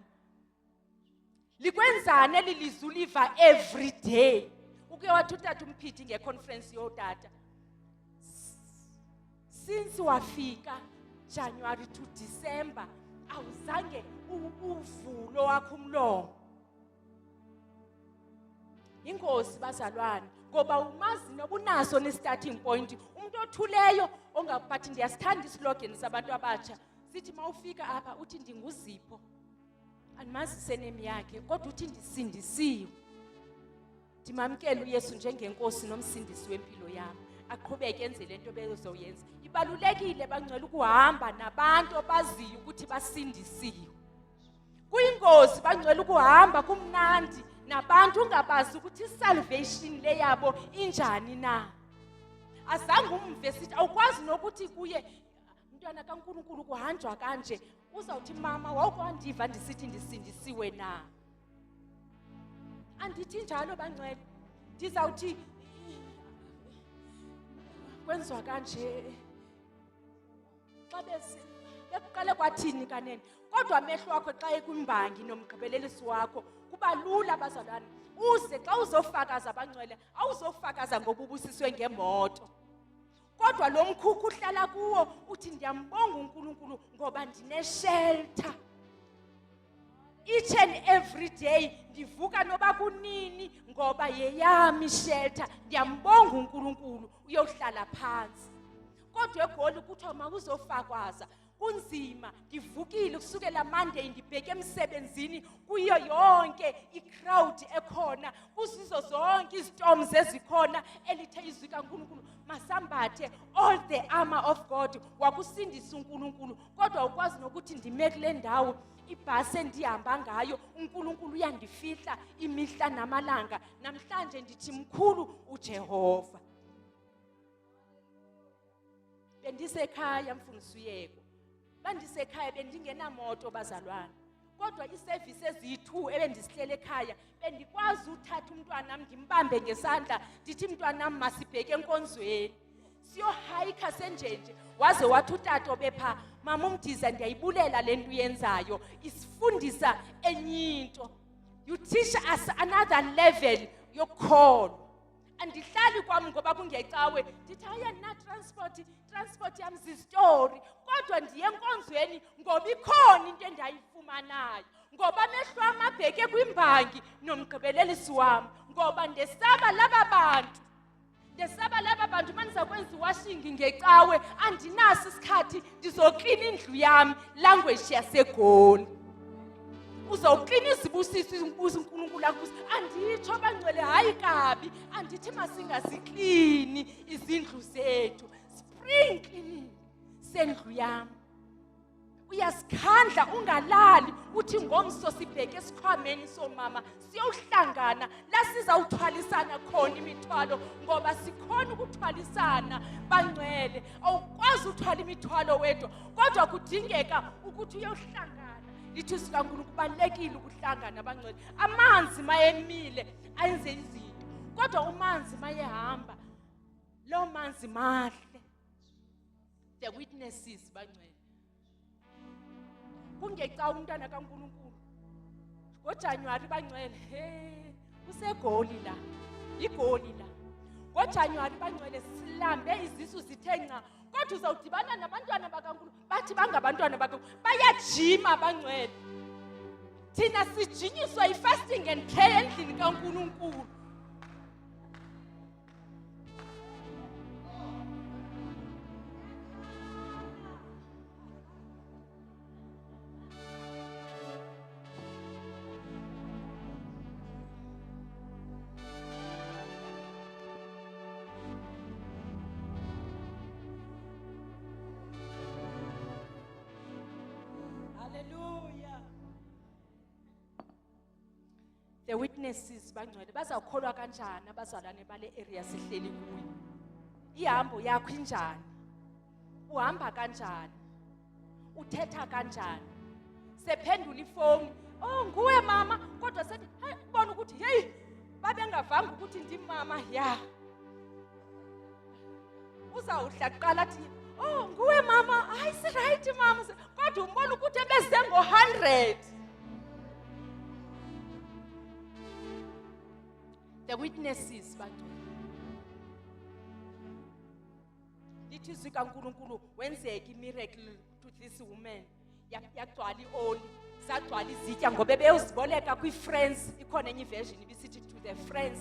S1: Likwenzane lilizwi uliva every day. Uke wathi utata uMphithi ngeconference yotata, since wafika January to December awuzange uvulo wakho umlomo. Inkosi bazalwane, ngoba umazi nobunaso ne-starting point. Umuntu othuleyo ongaphathi, ndiyasithanda islogan sabantu abatsha, sithi mawufika apha uthi ndinguzipho, andimazi senemi yakhe kodwa uthi ndisindisiwe. Ndimamkela uYesu njengenkosi nomsindisi wempilo yami, aqhubeke enze lento bezoyenza. Ibalulekile bangcwele ukuhamba nabantu abaziyo ukuthi basindisiwe. Kuyingozi bangcwele ukuhamba kumnandi nabantu ungabazi ukuthi isalvation le yabo injani na. Azange umve sithi awukwazi nokuthi kuye mntwana kaNkulunkulu kuhanjwa kanje, uzawuthi mama wawukwandiva ndisithi ndisindisiwe na. Andithi njalo bangcwele, ndizawuthi kwenziwa kanje xa bekuqale kwathini kanene. Kodwa amehlo wakho xa ekwimbangi nomgqibelelisi wakho kuba lula bazalwane. Uze xa uzofakaza bangcwele, awuzofakaza ngoba ubusiswe ngemoto, kodwa lo mkhukhu uhlala kuwo uthi ndiyambonga uNkulunkulu ngoba ndine-shelter. Each and every day ndivuka noba kunini ngoba yeyami shelter. Ndiyambonga uNkulunkulu, uyohlala phansi. Kodwa eGoli kuthiwa makuzofakwaza kunzima. Ndivukile kusukela Monday ndibheke emsebenzini kuyo yonke i-crowd ekhona, kuzizo zonke izstorms ezikhona, elithe izwi kaNkulunkulu masambathe all the armor of God. Wakusindisa uNkulunkulu, kodwa ukwazi nokuthi ndime kule ndawo ibhasi endihamba ngayo uNkulunkulu uyandifihla imihla namalanga. Namhlanje ndithi mkhulu uJehova. Bendisekhaya mfundisi uyeko, bandisekhaya bendingenamoto bazalwane, kodwa iservice eziyi-2 ebendisihlele ekhaya bendikwazi uthatha umntwana ndimbambe ngesandla ndithi mntwana masibheke enkonzweni siyohayikha senjenje. Waze wathi utata obepha, mama uMdiza ndiyayibulela le nto uyenzayo, isifundisa enye into. You teach us another level yokukholo. Andihlali kwami ngoba kungecawe ndithi hayi na transport yami zistory, kodwa ndiye enkonzweni ngoba ikhona into endayifumanayo, ngoba amehlo ami abheke kwimbangi nomgqibelelisi wami, ngoba ndesaba laba bantu manizakwenza iwashing ngecawe andinaso isikhathi ndizoklina indlu yami. Language yaseGoli uzawuklina izibusisi uNkulunkulu akubusi. Anditsho bangcwele hayi kabi, andithi masingaziklini izindlu zethu. Spring cleaning sendlu yami, uyasikhandla ungalali uthi ngomso sibheke esikhwameni somama siyohlangana la sizawuthwalisana khona imithwalo, ngoba sikhona ukuthwalisana bangcwele. Awukwazi uthwala imithwalo wedwa, kodwa kudingeka ukuthi uyohlangana. Lithi sikaNkulunkulu kubalekile ukuhlangana bangcwele. Amanzi mayemile ayenze izinto, kodwa umanzi mayehamba lo manzi mahle. The witnesses bangcwele. Kungecawa umntwana kaNkulunkulu ngoJanuary bangcwele, Kusegoli la. Igoli la. NgoJanuwari bangcwele silambe izisu zithe nca. Kodwa uzawudibana nabantwana bakaNkulunkulu bathi bangabantwana bakaNkulunkulu bayajima bangcwele. Thina sijinyiswa ifasting and prayer endlini kaNkulunkulu.
S3: Hallelujah.
S1: The witnesses bangcwele bazawukholwa kanjani abazalwane bale area sihleli kuyo. Ihambo yakho injani? Uhamba kanjani? Uthetha kanjani? Sephendula ifoni. Oh nguwe mama kodwa sethi hayi ubona ukuthi hey babengavanga ukuthi ndimama ya. Uzawuhla kuqala athi oh nguwe mama hayi si right mama kodwa umbona ukuthi ebeze ngo100. The witnesses bangcwele. Lithi izwi kaNkulunkulu wenzeke imiracle to this woman. Yagcwala ioli, sagcwala izitya ngoba beyoziboleka kwi-friends, ikhona enye version ibisithi to the friends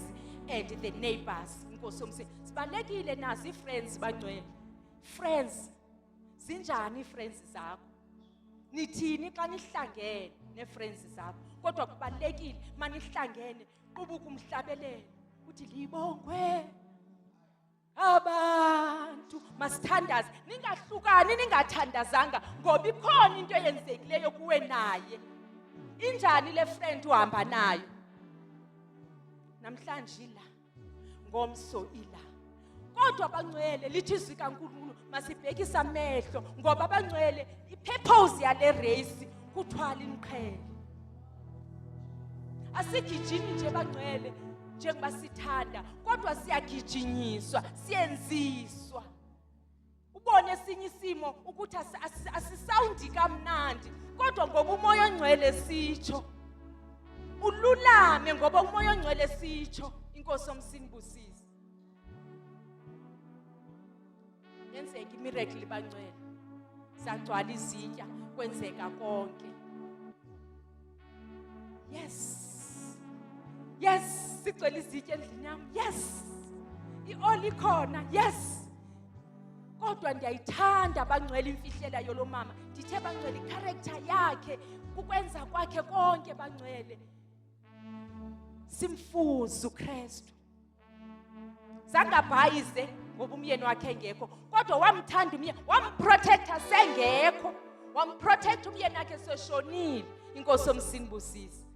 S1: and the neighbors. Inkosi yomse. Sibalekile nazi friends bangcwele. Friends. Zinjani friends zakho? Nithini xa nihlangene ne-friends zakho? Kodwa kubalekile manihlangene ubuku umhlabelele uthi libongwe abantu masithandaze ningahlukani ningathandazanga ngoba ikhona into eyenzekileyo kuwe naye. Injani le friend uhamba nayo? Namhlanje la ngomso ila. Kodwa bangcwele lithi izwi kaNkulunkulu masibhekisa amehlo ngoba bangcwele ipurpose yale race kuthwala inqhele. Asigijimi nje bangcwele njengoba sithanda kodwa siyagijinyiswa siyenziswa. Ubone esinye isimo ukuthi asisawundi kamnandi kodwa ngoba umoya ongcwele sitsho. Ululame ngoba umoya ongcwele sitsho. Inkosi yomsinibusisi. Yenzeka imiracle bangcwele. Sagcwala izitya kwenzeka konke. Yes. Yes, sigcwele izitya endlini yami. Yes. Ioli khona. Yes. Kodwa ndiyayithanda bangcwele imfihlela yolo mama. Ndithe bangcwele character yakhe ukwenza kwakhe konke bangcwele. Simfuza uKristu. Zangabhayize ngoba umyeni wakhe engekho kodwa wamthanda umyeni wamprotecta sengekho. Wamprotect umyeni wakhe seshonile. Inkosi yomsinibusisi.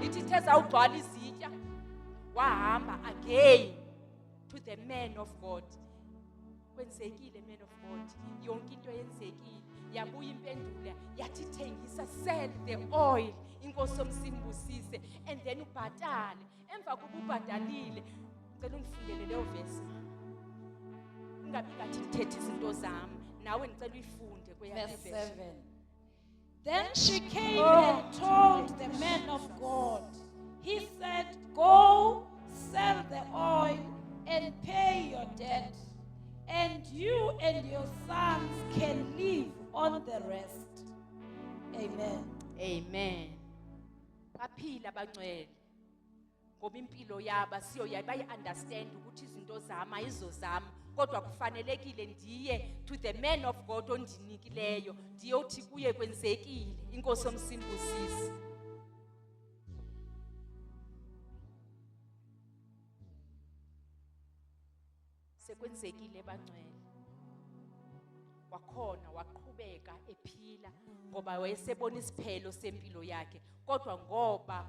S1: Lithi theza ugcwala izitya wahamba again to the man of God. Kwenzekile man of God. Yonke into yenzekile. Yabuya impendula yathi thengisa sell the oil. Inkosi yomsinibusise and then ubhatale. Emva kokuba ubhatalile ngicela ungifundele leyo verse. Ungabi ngathi ngithethe izinto zami nawe ngicela uyifunde
S3: Verse 7. Then she came and told the man of God. He said, go sell the oil and pay your debt, and you and your sons can live on the rest. Amen.
S1: Amen. Baphila bangcwele. Ngoba impilo yaba siyo bayi understand ukuthi izinto zami ayizo zami kodwa kufanelekile ndiye to the man of God ondinikileyo ndiyothi kuye kwenzekile. Inkosi yomsinibusisi. Sekwenzekile bangcwele. Wakhona waqhubeka ephila ngoba wayesebona isiphelo sempilo yakhe kodwa ngoba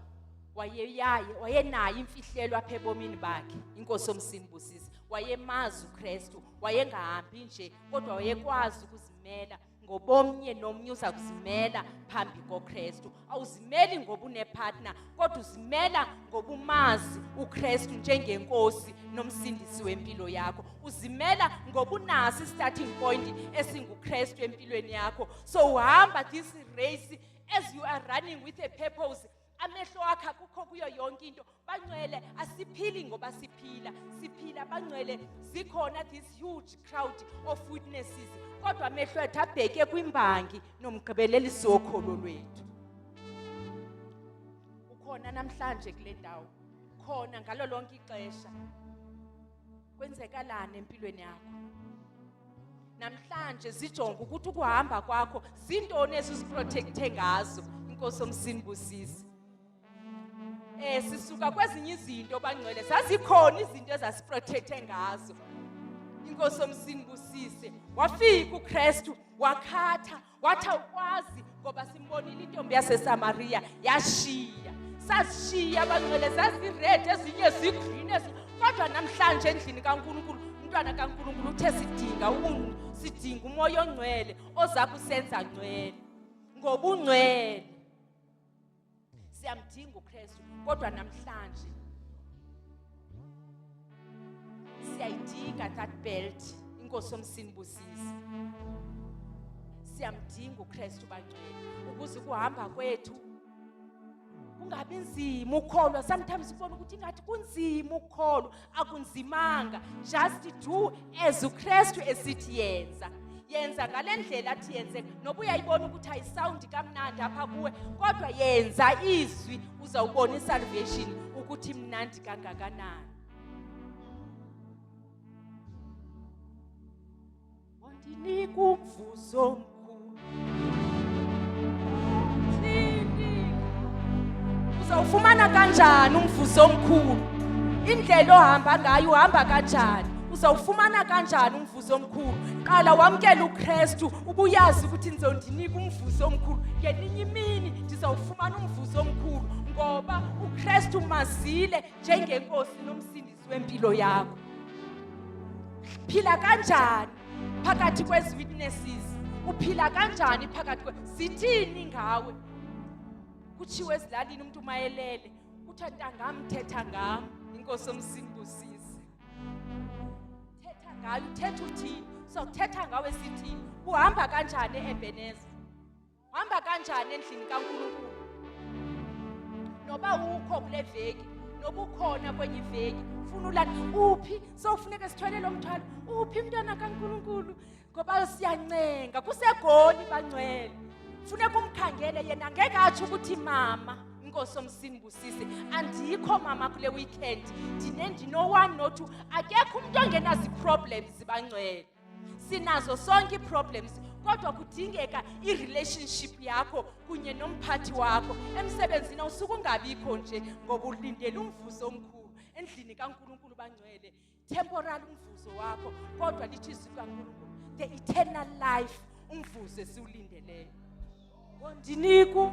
S1: wayenayo imfihlelo apha ebomini bakhe. Inkosi yomsinibusisi. Wayemazi uKristu, wayengahambi nje kodwa wayekwazi ukuzimela ngobomnye nomnye uza kuzimela phambi koKristu. Awuzimeli ngoba unepartner kodwa uzimela ngoba umazi uKristu njengenkosi nomsindisi wempilo yakho. Uzimela ngoba unasi starting point esinguKristu empilweni yakho. So uhamba this race as you are running with a purpose. amehlo akhe akukho kuyo yonke into. Bangcwele asiphili ngoba siphila bangcwele zikhona this huge crowd of witnesses kodwa amehlo ethu abheke kwimbangi nomgqibelelisi wokholo lwethu. Ukhona namhlanje kule ndawo, khona ngalo lonke ixesha. Kwenzekalana empilweni yakho namhlanje? Zijonga ukuthi ukuhamba kwakho zintoni esiziprotecte ngazo. Inkosi omsinibusisi. Sisuka kwezinye izinto bangcwele zazikhona izinto ezasiprotecte ngazo. Inkosi omsinibusise. Wafika uKristu wakhatha wathi awukwazi ngoba simbonile intombi yaseSamaria yashiya. Sashiya bangcwele zazired ezinye zigreen kodwa namhlanje endlini kaNkulunkulu umntwana kaNkulunkulu uthe sidinga umoya ongcwele oza kusenza ngcwele ngobungcwele. Siyamdinga uKristu kodwa namhlanje siyayidinga that belt. Inkosi omsinibusisi. Siyamdinga uKristu bangcwele ukuze kuhamba kwethu kungabi nzima ukholwa. Sometimes ubona ukuthi ingathi kunzima ukholwa. Akunzimanga. Just do as uKristu esithi yenza ngale ndlela athi yenze. Noba uyayibona ukuthi ayisound kamnandi apha kuwe kodwa yenza izwi uzawubona isalvation ukuthi mnandi kangakanani. Wandinika umvuzo omkhulu. Uzawufumana kanjani umvuzo omkhulu? Indlela ohamba ngayo uhamba kanjani? Uzawufumana kanjani umvuzo omkhulu? Qala wamkela uKristu ubuyazi ukuthi nizondinika umvuzo omkhulu. Ngelinye imini ndizawufumana umvuzo omkhulu ngoba uKristu mazile njengenkosi nomsindisi wempilo yakho. Phila kanjani phakathi kwezi witnesses? Uphila kanjani phakathi zithini ngawe? Kutshiwo ezilalini umuntu mayelele uthi ntangam thetha ngam. Inkosi omsinibusisi. Thetha ngayo uthetha uthini? Sawuthetha ngawe sithini? Uhamba kanjani eEbeneza? Uhamba kanjani endlini kaNkulunkulu? Noba ukho kule veki, noba ukhona kwenye iveki, ufuna ulanda uphi? Sowufuneka sithwele lo mthwalo. Uphi mntwana kaNkulunkulu? Ngoba siyancenga kusegoli bangcwele. Funeka umkhangele yena ngeke athi ukuthi mama. Inkosi omsinibusise. Andikho mama kule weekend. Ndino 1 no 2. Akekho umuntu ongenazi problems bangcwele. Sinazo sonke problems kodwa kudingeka irelationship yakho kunye nomphathi wakho. Emsebenzini usuku ungabikho nje ngoba ulindele umvuzo omkhulu. Endlini kaNkulunkulu bangcwele temporary umvuzo wakho kodwa lithi izwi kaNkulunkulu the eternal life umvuzo esiwulindeleyo. Wandinika